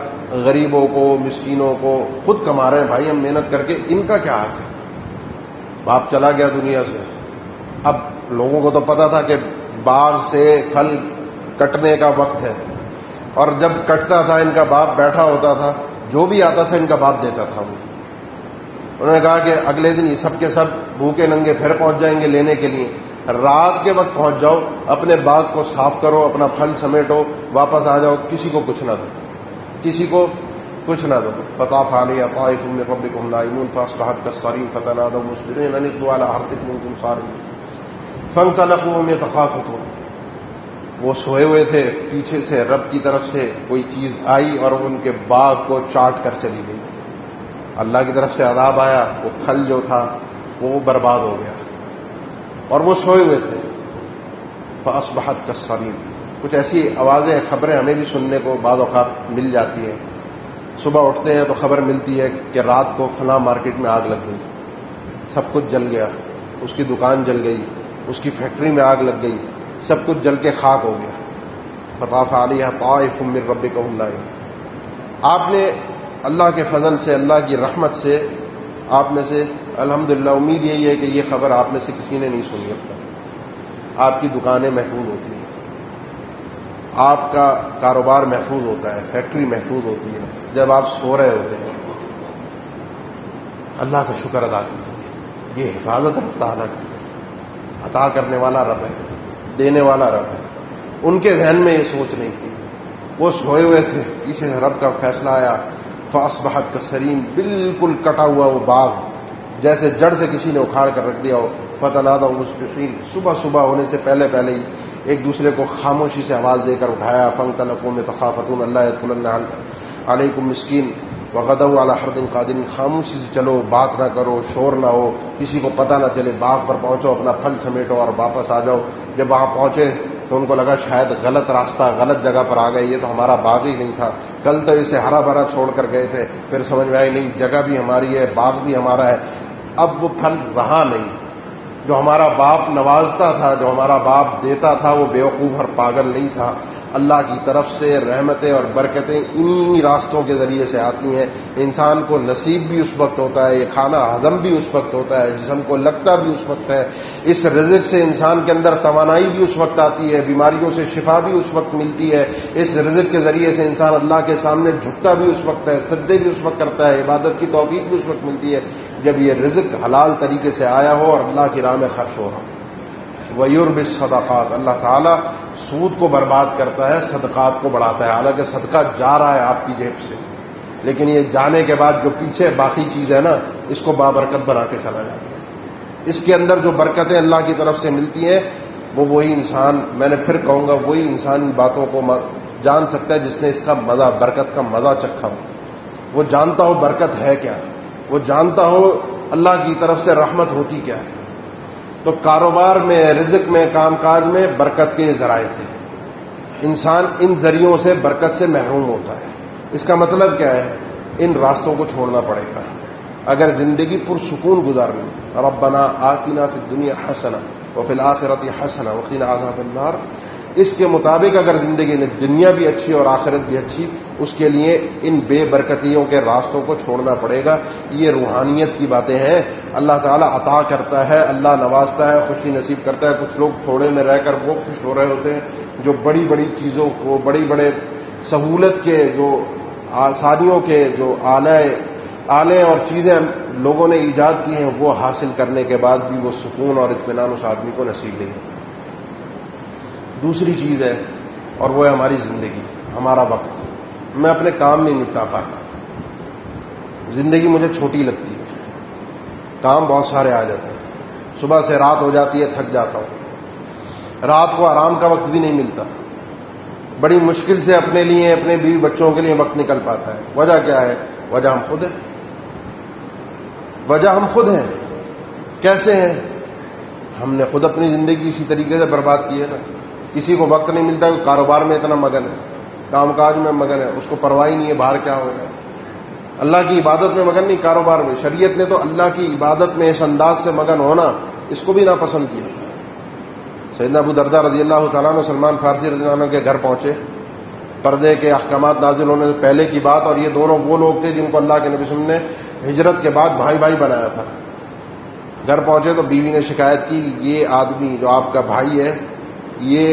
غریبوں کو، مسکینوں کو، خود کما رہے ہیں بھائی ہم محنت کر کے، ان کا کیا حق ہے. باپ چلا گیا دنیا سے. اب لوگوں کو تو پتا تھا کہ باغ سے پھل کٹنے کا وقت ہے، اور جب کٹتا تھا ان کا باپ بیٹھا ہوتا تھا، جو بھی آتا تھا ان کا باپ دیتا تھا. انہوں نے کہا کہ اگلے دن یہ سب کے سب بھوکے ننگے پھر پہنچ جائیں گے لینے کے لیے، رات کے وقت پہنچ جاؤ، اپنے باغ کو صاف کرو، اپنا پھل سمیٹو، واپس آ جاؤ، کسی کو کچھ نہ دو، کسی کو کچھ نہ دو. فطاف علیہ طائف من ربکم نائمون فاصبحت کالصریم فتنادوا مصبحین ان اغدوا علی حرثکم ان کنتم صارمین فانطلقوا وهم يتخافتون. وہ سوئے ہوئے تھے، پیچھے سے رب کی طرف سے کوئی چیز آئی اور ان کے باغ کو چاٹ کر چلی گئی. اللہ کی طرف سے عذاب آیا، وہ پھل جو تھا وہ برباد ہو گیا، اور وہ سوئے ہوئے تھے. فاصبحت کالصریم. کچھ ایسی آوازیں، خبریں ہمیں بھی سننے کو بعض اوقات مل جاتی ہیں. صبح اٹھتے ہیں تو خبر ملتی ہے کہ رات کو فلاں مارکیٹ میں آگ لگ گئی، سب کچھ جل گیا، اس کی دکان جل گئی، اس کی فیکٹری میں آگ لگ گئی، سب کچھ جل کے خاک ہو گیا. فطاف علیہ طائف من ربکم نائمون. آپ نے اللہ کے فضل سے، اللہ کی رحمت سے، آپ میں سے الحمدللہ امید یہی ہے کہ یہ خبر آپ میں سے کسی نے نہیں سنی اب تک. آپ کی دکانیں محفوظ ہوتی ہیں، آپ کا کاروبار محفوظ ہوتا ہے، فیکٹری محفوظ ہوتی ہے. جب آپ سو رہے ہوتے ہیں اللہ کا شکر ادا کیجیے. یہ حفاظت رکھتا ہے، عطا کرنے والا رب ہے، دینے والا رب ہے. ان کے ذہن میں یہ سوچ نہیں تھی. وہ سوئے ہوئے تھے، پیچھے سے رب کا فیصلہ آیا. فاصبحت کالصریم. بالکل کٹا ہوا وہ باغ جیسے جڑ سے کسی نے اکھاڑ کر رکھ دیا ہو. فتنادوا مصبحین. صبح ہونے سے پہلے ہی ایک دوسرے کو خاموشی سے آواز دے کر اٹھایا. فانطلقوا يتخافتون الا يدخلن علیکم مسکین وغدوا علی حرد قادرین. خاموشی سے چلو، بات نہ کرو، شور نہ ہو، کسی کو پتہ نہ چلے. باغ پر پہنچو، اپنا پھل سمیٹو اور واپس آ جاؤ. جب وہاں پہنچے تو ان کو لگا شاید غلط راستہ، غلط جگہ پر آ گئے، یہ تو ہمارا باغ ہی نہیں تھا. کل تو اسے ہرا بھرا چھوڑ کر گئے تھے، پھر سمجھ میں آئی نہیں جگہ بھی ہماری ہے، باغ بھی ہمارا ہے. اب وہ پھل رہا نہیں. جو ہمارا باپ نوازتا تھا، جو ہمارا باپ دیتا تھا، وہ بیوقوف اور پاگل نہیں تھا. اللہ کی طرف سے رحمتیں اور برکتیں انہی راستوں کے ذریعے سے آتی ہیں. انسان کو نصیب بھی اس وقت ہوتا ہے, یہ کھانا ہضم بھی اس وقت ہوتا ہے, جسم کو لگتا بھی اس وقت ہے. اس رزق سے انسان کے اندر توانائی بھی اس وقت آتی ہے, بیماریوں سے شفا بھی اس وقت ملتی ہے. اس رزق کے ذریعے سے انسان اللہ کے سامنے جھکتا بھی اس وقت ہے, سجدے بھی اس وقت کرتا ہے, عبادت کی توفیق بھی اس وقت ملتی ہے جب یہ رزق حلال طریقے سے آیا ہو اور اللہ کی راہ میں خرچ ہو رہا ہو. وَيُرْبِ الصَّدَقَاتِ, اللہ تعالیٰ سود کو برباد کرتا ہے, صدقات کو بڑھاتا ہے. حالانکہ صدقہ جا رہا ہے آپ کی جیب سے, لیکن یہ جانے کے بعد جو پیچھے باقی چیز ہے نا, اس کو بابرکت بنا کے چلا جاتا ہے. اس کے اندر جو برکتیں اللہ کی طرف سے ملتی ہیں وہی انسان, میں نے پھر کہوں گا, وہی انسان ان باتوں کو جان سکتا ہے جس نے اس کا مزہ, برکت کا مزہ چکھا ہو. وہ جانتا ہو برکت ہے کیا, وہ جانتا ہو اللہ کی طرف سے رحمت ہوتی کیا ہے. تو کاروبار میں, رزق میں, کام کاج میں برکت کے ذرائع تھے. انسان ان ذریعوں سے برکت سے محروم ہوتا ہے. اس کا مطلب کیا ہے؟ ان راستوں کو چھوڑنا پڑے گا اگر زندگی پرسکون گزارنی. ربنا آتنا فی الدنیا حسنہ وفی الآخرۃ حسنہ وقنا عذاب النار. اس کے مطابق اگر زندگی نے دنیا بھی اچھی اور آخرت بھی اچھی, اس کے لیے ان بے برکتیوں کے راستوں کو چھوڑنا پڑے گا. یہ روحانیت کی باتیں ہیں. اللہ تعالیٰ عطا کرتا ہے, اللہ نوازتا ہے, خوشی نصیب کرتا ہے. کچھ لوگ تھوڑے میں رہ کر وہ خوش ہو رہے ہوتے ہیں جو بڑی بڑی چیزوں کو, بڑی بڑے سہولت کے, جو آسانیوں کے جو آلے اور چیزیں لوگوں نے ایجاد کی ہیں, وہ حاصل کرنے کے بعد بھی وہ سکون اور اطمینان اس آدمی کو نصیب نہیں ہوتا. دوسری چیز ہے, اور وہ ہے ہماری زندگی, ہمارا وقت. میں اپنے کام نہیں نپٹا پاتا, زندگی مجھے چھوٹی لگتی ہے, کام بہت سارے آ جاتے ہیں, صبح سے رات ہو جاتی ہے, تھک جاتا ہوں, رات کو آرام کا وقت بھی نہیں ملتا, بڑی مشکل سے اپنے لیے, اپنے بیوی بچوں کے لیے وقت نکل پاتا ہے. وجہ کیا ہے؟ وجہ ہم خود ہیں. وجہ ہم خود ہیں. کیسے ہیں؟ ہم نے خود اپنی زندگی اسی طریقے سے برباد کی ہے نا. کسی کو وقت نہیں ملتا, کہ کاروبار میں اتنا مگن ہے, کام کاج میں مگن ہے, اس کو پرواہ نہیں ہے باہر کیا ہو رہا ہے. اللہ کی عبادت میں مگن نہیں, کاروبار میں. شریعت نے تو اللہ کی عبادت میں اس انداز سے مگن ہونا, اس کو بھی ناپسند کیا. سیدنا ابو درداء رضی اللہ تعالیٰ عنہ سلمان فارسی رضی اللہ عنہ کے گھر پہنچے, پردے کے احکامات نازل ہونے سے پہلے کی بات, اور یہ دونوں وہ لوگ تھے جن کو اللہ کے نبی صلی اللہ علیہ وسلم نے ہجرت کے بعد بھائی بھائی بنایا تھا. گھر پہنچے تو بیوی نے شکایت کی, یہ آدمی جو آپ کا بھائی ہے, یہ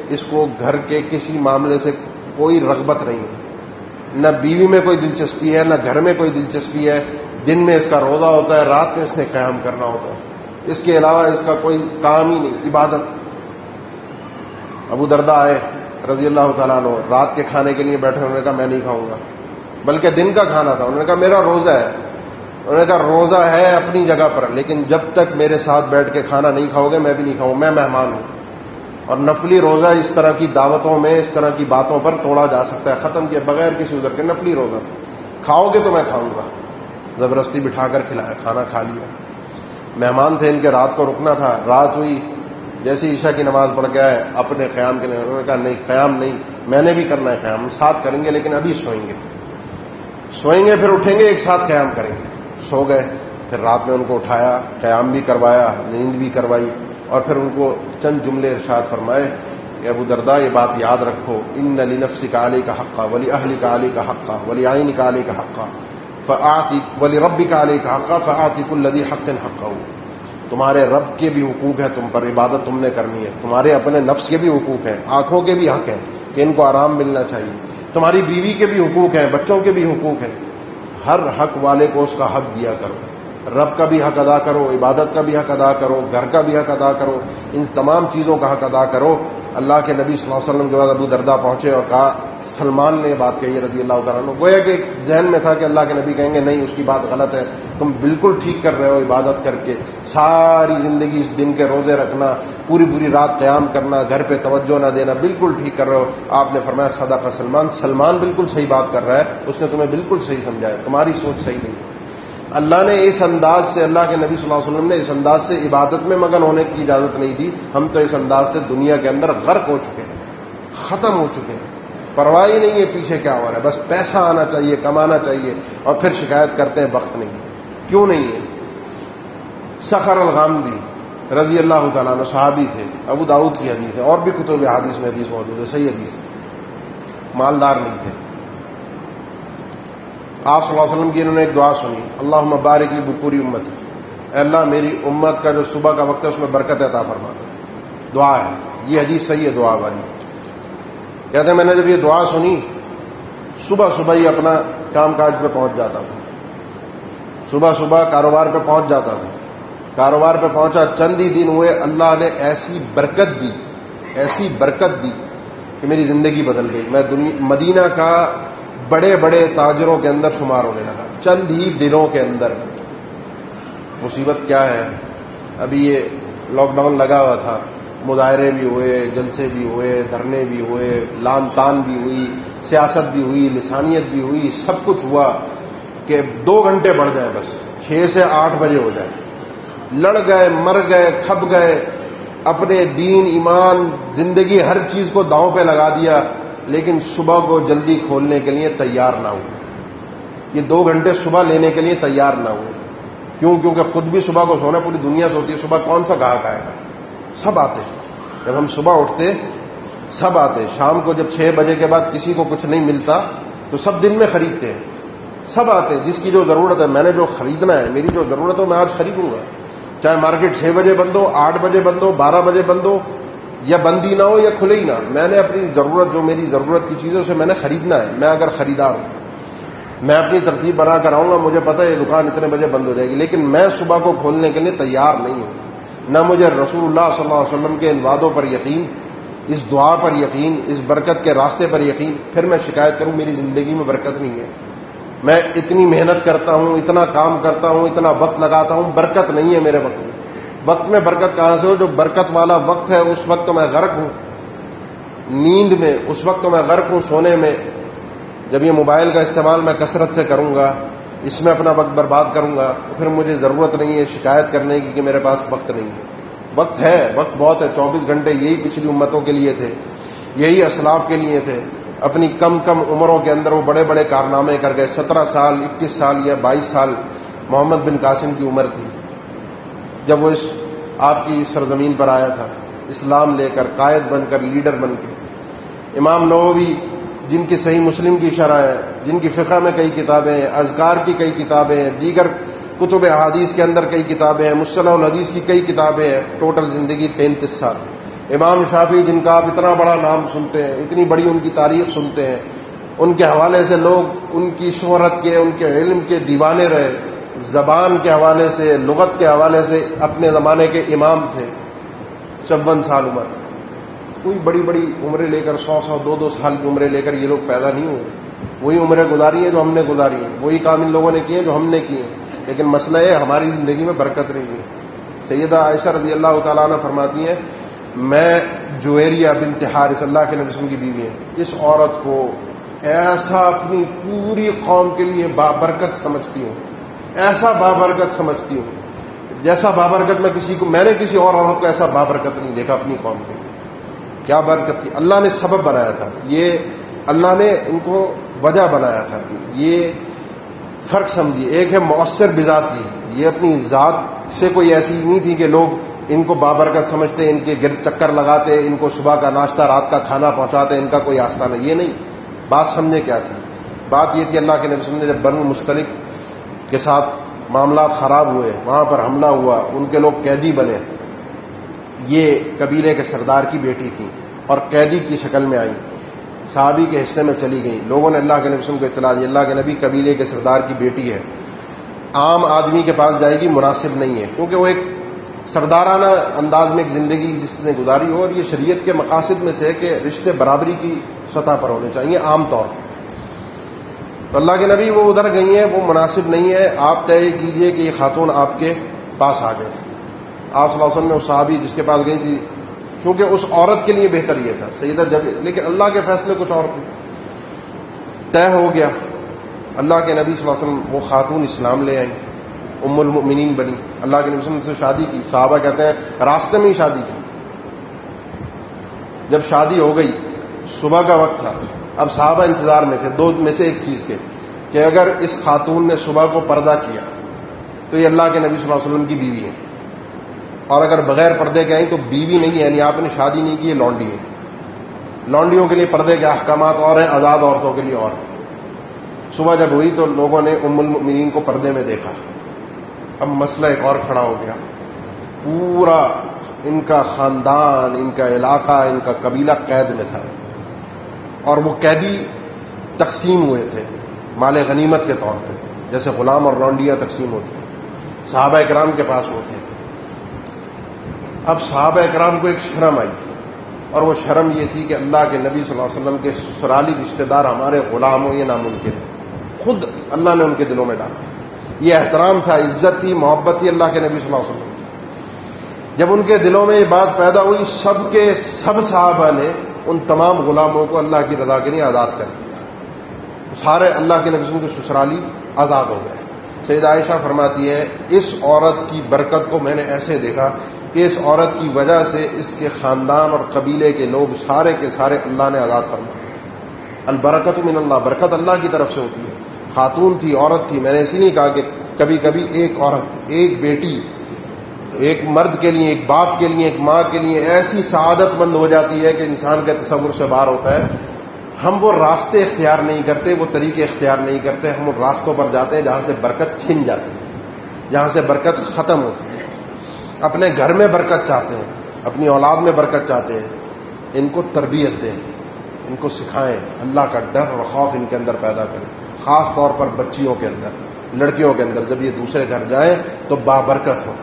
اس کو گھر کے کسی معاملے سے کوئی رغبت نہیں ہے, نہ بیوی میں کوئی دلچسپی ہے, نہ گھر میں کوئی دلچسپی ہے. دن میں اس کا روزہ ہوتا ہے, رات میں اس نے قیام کرنا ہوتا ہے, اس کے علاوہ اس کا کوئی کام ہی نہیں, عبادت. ابو درداء آئے رضی اللہ تعالیٰ عنہ, رات کے کھانے کے لیے بیٹھے. انہوں نے کہا میں نہیں کھاؤں گا, بلکہ دن کا کھانا تھا. انہوں نے کہا میرا روزہ ہے. انہوں نے کہا روزہ ہے اپنی جگہ پر, لیکن جب تک میرے ساتھ بیٹھ کے کھانا نہیں کھاؤ گے میں بھی نہیں کھاؤں, میں مہمان ہوں. اور نفلی روزہ اس طرح کی دعوتوں میں, اس طرح کی باتوں پر توڑا جا سکتا ہے, ختم کیے بغیر کسی عذر کے. نفلی روزہ کھاؤ گے تو میں کھاؤں گا. زبردستی بٹھا کر کھلایا, کھانا کھا لیا. مہمان تھے ان کے, رات کو رکنا تھا. رات ہوئی, جیسے عشاء کی نماز پڑھ کے آئے اپنے قیام کے لیے. انہوں نے کہا نہیں, قیام نہیں, میں نے بھی کرنا ہے قیام, ساتھ کریں گے لیکن ابھی سوئیں گے پھر اٹھیں گے, ایک ساتھ قیام کریں گے. سو گئے. پھر رات میں ان کو اٹھایا, قیام بھی کروایا, نیند بھی کروائی, اور پھر ان کو چند جملے ارشاد فرمائے کہ ابو درداء یہ بات یاد رکھو, ان لنفسک علیک حقا ولأہلک علیک حقا ولعینک علیک حقا ولربک علیک حقا فآت کل ذی حق حقہ. تمہارے رب کے بھی حقوق ہیں تم پر, عبادت تم نے کرنی ہے. تمہارے اپنے نفس کے بھی حقوق ہیں, آنکھوں کے بھی حق ہیں کہ ان کو آرام ملنا چاہیے. تمہاری بیوی کے بھی حقوق ہیں, بچوں کے بھی حقوق ہیں. ہر حق والے کو اس کا حق دیا کرو. رب کا بھی حق ادا کرو, عبادت کا بھی حق ادا کرو, گھر کا بھی حق ادا کرو, ان تمام چیزوں کا حق ادا کرو. اللہ کے نبی صلی اللہ علیہ وسلم کے بعد ابو درداء پہنچے اور کہا, سلمان نے بات کہی رضی اللہ تعالیٰ عنہ. گویا کہ ذہن میں تھا کہ اللہ کے نبی کہیں گے نہیں اس کی بات غلط ہے, تم بالکل ٹھیک کر رہے ہو, عبادت کر کے ساری زندگی اس دن کے روزے رکھنا, پوری رات قیام کرنا, گھر پہ توجہ نہ دینا, بالکل ٹھیک کر رہے ہو. آپ نے فرمایا صدق سلمان, سلمان بالکل صحیح بات کر رہا ہے, اس نے تمہیں بالکل صحیح سمجھایا, تمہاری سوچ صحیح نہیں. اللہ نے اس انداز سے, اللہ کے نبی صلی اللہ علیہ وسلم نے اس انداز سے عبادت میں مگن ہونے کی اجازت نہیں دی. ہم تو اس انداز سے دنیا کے اندر غرق ہو چکے ہیں, ختم ہو چکے ہیں, پرواہ ہی نہیں ہے پیچھے کیا ہو رہا ہے, بس پیسہ آنا چاہیے, کمانا چاہیے, اور پھر شکایت کرتے ہیں وقت نہیں. کیوں نہیں ہے؟ سخر الغامدی رضی اللہ تعالیٰ عنہ صحابی تھے, ابو داؤد کی حدیث ہے, اور بھی کتب حدیث میں حدیث موجود ہے, صحیح حدیث ہے. مالدار نہیں تھے. آپ صلی اللہ علیہ وسلم کی انہوں نے ایک دعا سنی, اللہم بارک لی بکوری امتی, اے اللہ میری امت کا جو صبح کا وقت ہے اس میں برکت عطا فرما دو. دعا ہے, یہ حدیث صحیح ہے دعا والی. کہتے ہیں میں نے جب یہ دعا سنی, صبح صبح ہی اپنا کام کاج پہ پہنچ جاتا تھا, صبح صبح کاروبار پہ پہنچ جاتا تھا. کاروبار پہ پہنچا, چند ہی دن ہوئے, اللہ نے ایسی برکت دی کہ میری زندگی بدل گئی. میں مدینہ کا بڑے بڑے تاجروں کے اندر شمار ہونے لگا چند ہی دنوں کے اندر. مصیبت کیا ہے, ابھی یہ لاک ڈاؤن لگا ہوا تھا, مظاہرے بھی ہوئے, جلسے بھی ہوئے, دھرنے بھی ہوئے, لان تان بھی ہوئی, سیاست بھی ہوئی, لسانیت بھی ہوئی, سب کچھ ہوا کہ 2 گھنٹے بڑھ جائیں, بس 6 سے 8 بجے ہو جائے. لڑ گئے, مر گئے, کھپ گئے, اپنے دین, ایمان, زندگی, ہر چیز کو داؤں پہ لگا دیا, لیکن صبح کو جلدی کھولنے کے لیے تیار نہ ہوئے. یہ 2 گھنٹے صبح لینے کے لیے تیار نہ ہوئے. کیونکہ خود بھی صبح کو سونا, پوری دنیا سوتی ہے, صبح کون سا گاہک آئے گا؟ سب آتے. جب ہم صبح اٹھتے سب آتے. شام کو جب 6 بجے کے بعد کسی کو کچھ نہیں ملتا تو سب دن میں خریدتے ہیں, سب آتے. جس کی جو ضرورت ہے, میں نے جو خریدنا ہے, میری جو ضرورت ہے میں آج خریدوں گا, چاہے مارکیٹ 6 بجے بند ہو, 8 بجے بند ہو, 12 بجے بند ہو, یا بندی نہ ہو یا کھلے ہی نہ. میں نے اپنی ضرورت, جو میری ضرورت کی چیزوں سے میں نے خریدنا ہے. میں اگر خریدار ہوں, میں اپنی ترتیب بنا کر آؤں گا, مجھے پتہ ہے یہ دکان اتنے بجے بند ہو جائے گی, لیکن میں صبح کو کھولنے کے لیے تیار نہیں ہوں. نہ مجھے رسول اللہ صلی اللہ علیہ وسلم کے ان وعدوں پر یقین, اس دعا پر یقین, اس برکت کے راستے پر یقین. پھر میں شکایت کروں میری زندگی میں برکت نہیں ہے. میں اتنی محنت کرتا ہوں, اتنا کام کرتا ہوں, اتنا وقت لگاتا ہوں, برکت نہیں ہے میرے وقت میں. وقت میں برکت کہاں سے ہو؟ جو برکت والا وقت ہے اس وقت تو میں غرق ہوں نیند میں, اس وقت تو میں غرق ہوں سونے میں. جب یہ موبائل کا استعمال میں کثرت سے کروں گا, اس میں اپنا وقت برباد کروں گا, تو پھر مجھے ضرورت نہیں ہے شکایت کرنے کی کہ میرے پاس وقت نہیں ہے. وقت ہے, وقت بہت ہے. 24 گھنٹے یہی پچھلی امتوں کے لیے تھے, یہی اسلاف کے لیے تھے. اپنی کم عمروں کے اندر وہ بڑے بڑے کارنامے کر گئے. 17 سال, 21 سال یا 22 سال محمد بن قاسم کی عمر تھی جب وہ اس آپ کی سرزمین پر آیا تھا, اسلام لے کر, قائد بن کر, لیڈر بن کے. امام نووی جن کی صحیح مسلم کی شرح ہے, جن کی فقہ میں کئی کتابیں ہیں, اذکار کی کئی کتابیں ہیں, دیگر کتب احادیث کے اندر کئی کتابیں ہیں, مصطلح الحدیث کی کئی کتابیں ہیں, ٹوٹل زندگی 33 سال. امام شافعی جن کا آپ اتنا بڑا نام سنتے ہیں, اتنی بڑی ان کی تاریخ سنتے ہیں, ان کے حوالے سے لوگ ان کی شہرت کے, ان کے علم کے دیوانے رہے. زبان کے حوالے سے, لغت کے حوالے سے اپنے زمانے کے امام تھے. 54 سال عمر. کوئی بڑی بڑی عمریں لے کر 100 200 سال کی عمریں لے کر یہ لوگ پیدا نہیں ہوئے. وہی عمریں گزاری ہیں جو ہم نے گزاری ہیں, وہی کام ان لوگوں نے کیے جو ہم نے کیے ہیں, لیکن مسئلہ ہے ہماری زندگی میں برکت نہیں ہے. سیدہ عائشہ رضی اللہ تعالیٰ عنہ فرماتی ہیں, میں جویریہ بنت حارث, اللہ کے نبی صلی اللہ علیہ وسلم کی بیوی ہیں, اس عورت کو ایسا اپنی پوری قوم کے لیے بابرکت سمجھتی ہوں, ایسا بابرکت سمجھتی ہوں جیسا بابرکت میں نے کسی اور عورت کو ایسا بابرکت نہیں دیکھا اپنی قوم کے. کیا برکت تھی, اللہ نے سبب بنایا تھا, یہ اللہ نے ان کو وجہ بنایا تھا. کہ یہ فرق سمجھیے, ایک ہے مؤثر بذاتی, یہ اپنی ذات سے کوئی ایسی نہیں تھی کہ لوگ ان کو بابرکت سمجھتے, ان کے گرد چکر لگاتے, ان کو صبح کا ناشتہ رات کا کھانا پہنچاتے, ان کا کوئی آستانہ. یہ نہیں. بات سمجھے کیا تھی؟ بات یہ تھی, اللہ کے نبی صلی اللہ علیہ وسلم نے جب بنو مستلق کے ساتھ معاملات خراب ہوئے, وہاں پر حملہ ہوا, ان کے لوگ قیدی بنے. یہ قبیلے کے سردار کی بیٹی تھی اور قیدی کی شکل میں آئی, صحابی کے حصے میں چلی گئی. لوگوں نے اللہ کے نبی صلی اللہ علیہ وسلم کو اطلاع دی, اللہ کے نبی قبیلے کے سردار کی بیٹی ہے, عام آدمی کے پاس جائے گی, مناسب نہیں ہے, کیونکہ وہ ایک سردارانہ انداز میں ایک زندگی جس نے گزاری ہو, اور یہ شریعت کے مقاصد میں سے ہے کہ رشتے برابری کی سطح پر ہونے چاہیے عام طور پر. تو اللہ کے نبی وہ ادھر گئی ہیں, وہ مناسب نہیں ہے, آپ طے کیجئے کہ یہ خاتون آپ کے پاس آ گئے. آپ صلی اللہ علیہ وسلم نے اس صحابی جس کے پاس گئی تھی, چونکہ اس عورت کے لیے بہتر یہ تھا سیدہ جب, لیکن اللہ کے فیصلے کچھ اور تھے. طے ہو گیا, اللہ کے نبی صلی اللہ علیہ وسلم وہ خاتون اسلام لے آئیں, ام المؤمنین بنی. اللہ کے نبی صلی اللہ علیہ وسلم سے شادی کی, صحابہ کہتے ہیں راستے میں ہی شادی کی. جب شادی ہو گئی, صبح کا وقت تھا, اب صحابہ انتظار میں تھے دو میں سے ایک چیز کے, کہ اگر اس خاتون نے صبح کو پردہ کیا تو یہ اللہ کے نبی صلی اللہ علیہ وسلم کی بیوی ہے, اور اگر بغیر پردے کے آئیں تو بیوی نہیں ہے, یعنی آپ نے شادی نہیں کی, یہ لونڈی ہے. لونڈیوں کے لیے پردے کے احکامات اور ہیں، آزاد عورتوں کے لیے اور ہیں۔ صبح جب ہوئی تو لوگوں نے ام المؤمنین کو پردے میں دیکھا۔ اب مسئلہ ایک اور کھڑا ہو گیا، پورا ان کا خاندان، ان کا علاقہ، ان کا قبیلہ قید میں تھا، اور وہ قیدی تقسیم ہوئے تھے مال غنیمت کے طور پہ، جیسے غلام اور لونڈیاں تقسیم ہوتی ہیں۔ صحابہ اکرام کے پاس وہ تھے۔ اب صحابہ اکرام کو ایک شرم آئی، اور وہ شرم یہ تھی کہ اللہ کے نبی صلی اللہ علیہ وسلم کے سسرالی رشتہ دار ہمارے غلام ہوں، یہ ناممکن ہے۔ خود اللہ نے ان کے دلوں میں ڈالا۔ یہ احترام تھا، عزت تھی، محبت تھی اللہ کے نبی صلی اللہ علیہ وسلم کی۔ جب ان کے دلوں میں یہ بات پیدا ہوئی، سب کے سب صحابہ نے ان تمام غلاموں کو اللہ کی رضا کے لیے آزاد کر دیا۔ سارے اللہ کے نبی صلی اللہ علیہ وسلم کے سسرالی آزاد ہو گئے۔ سیدہ عائشہ فرماتی ہے اس عورت کی برکت کو میں نے ایسے دیکھا کہ اس عورت کی وجہ سے اس کے خاندان اور قبیلے کے لوگ سارے کے سارے اللہ نے آزاد فرمائے۔ البرکت من اللہ، برکت اللہ کی طرف سے ہوتی ہے۔ خاتون تھی، عورت تھی، میں نے اسی لیے کہا کہ کبھی کبھی ایک عورت، ایک بیٹی، ایک مرد کے لیے، ایک باپ کے لیے، ایک ماں کے لیے ایسی سعادت مند ہو جاتی ہے کہ انسان کے تصور سے باہر ہوتا ہے۔ ہم وہ راستے اختیار نہیں کرتے، وہ طریقے اختیار نہیں کرتے، ہم ان راستوں پر جاتے ہیں جہاں سے برکت چھن جاتی ہے، جہاں سے برکت ختم ہوتی ہے۔ اپنے گھر میں برکت چاہتے ہیں، اپنی اولاد میں برکت چاہتے ہیں، ان کو تربیت دیں، ان کو سکھائیں، اللہ کا ڈر اور خوف ان کے اندر پیدا کریں، خاص طور پر بچیوں کے اندر، لڑکیوں کے اندر۔ جب یہ دوسرے گھر جائیں تو بابرکت ہو،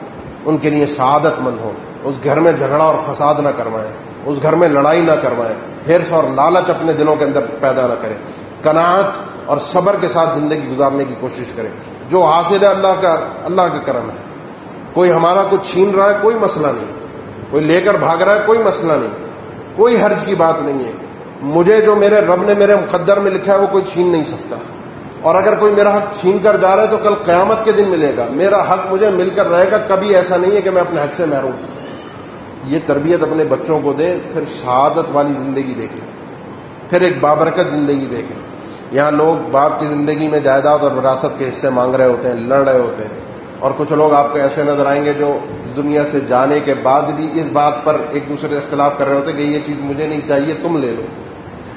ان کے لیے سعادت مند ہو، اس گھر میں جھگڑا اور فساد نہ کروائیں، اس گھر میں لڑائی نہ کروائیں، حرص اور لالچ اپنے دلوں کے اندر پیدا نہ کریں، قناعت اور صبر کے ساتھ زندگی گزارنے کی کوشش کریں۔ جو حاصل ہے اللہ کا کرم ہے۔ کوئی ہمارا کچھ چھین رہا ہے، کوئی مسئلہ نہیں، کوئی لے کر بھاگ رہا ہے، کوئی مسئلہ نہیں، کوئی حرج کی بات نہیں ہے۔ مجھے جو میرے رب نے میرے مقدر میں لکھا ہے وہ کوئی چھین نہیں سکتا، اور اگر کوئی میرا حق چھین کر جا رہا ہے تو کل قیامت کے دن ملے گا۔ میرا حق مجھے مل کر رہے گا، کبھی ایسا نہیں ہے کہ میں اپنے حق سے محروم ہوں۔ یہ تربیت اپنے بچوں کو دیں، پھر سعادت والی زندگی دیکھیں، پھر ایک بابرکت زندگی دیکھیں۔ یہاں لوگ باپ کی زندگی میں جائیداد اور وراثت کے حصے مانگ رہے ہوتے ہیں، لڑ رہے ہوتے ہیں، اور کچھ لوگ آپ کو ایسے نظر آئیں گے جو دنیا سے جانے کے بعد بھی اس بات پر ایک دوسرے سے اختلاف کر رہے ہوتے ہیں کہ یہ چیز مجھے نہیں چاہیے، تم لے لو،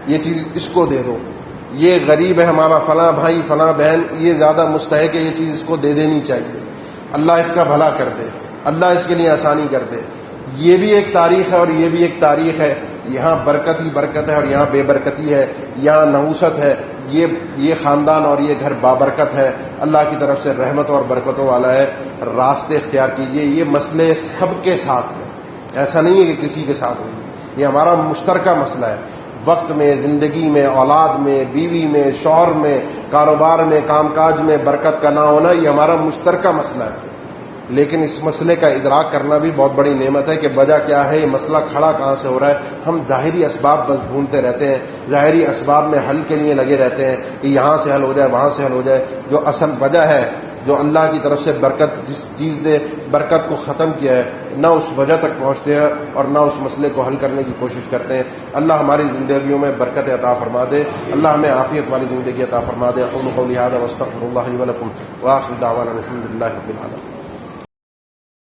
یہ چیز اس کو دے دو، یہ غریب ہے ہمارا فلاں بھائی فلاں بہن، یہ زیادہ مستحق ہے، یہ چیز اس کو دے دینی چاہیے، اللہ اس کا بھلا کر دے، اللہ اس کے لیے آسانی کر دے۔ یہ بھی ایک تاریخ ہے اور یہ بھی ایک تاریخ ہے۔ یہاں برکت ہی برکت ہے اور یہاں بے برکتی ہے، یہاں نحوست ہے، یہ خاندان اور یہ گھر بابرکت ہے، اللہ کی طرف سے رحمت اور برکتوں والا ہے۔ راستے اختیار کیجئے۔ یہ مسئلے سب کے ساتھ ہیں، ایسا نہیں ہے کہ کسی کے ساتھ نہیں، یہ ہمارا مشترکہ مسئلہ ہے۔ وقت میں، زندگی میں، اولاد میں، بیوی میں، شوہر میں، کاروبار میں، کام کاج میں برکت کا نہ ہونا یہ ہمارا مشترکہ مسئلہ ہے۔ لیکن اس مسئلے کا ادراک کرنا بھی بہت بڑی نعمت ہے کہ وجہ کیا ہے، یہ مسئلہ کھڑا کہاں سے ہو رہا ہے۔ ہم ظاہری اسباب بس ڈھونڈتے رہتے ہیں، ظاہری اسباب میں حل کے لیے لگے رہتے ہیں کہ یہاں سے حل ہو جائے، وہاں سے حل ہو جائے۔ جو اصل وجہ ہے، جو اللہ کی طرف سے برکت، جس چیز نے برکت کو ختم کیا ہے، نہ اس وجہ تک پہنچتے ہیں اور نہ اس مسئلے کو حل کرنے کی کوشش کرتے ہیں۔ اللہ ہماری زندگیوں میں برکت عطا فرما دے، اللہ ہمیں عافیت والی زندگی عطا فرما دے۔ اقول قولی ھذا واستغفر اللہ لی ولکم وآخر دعوانا الحمد للہ رب العالمین۔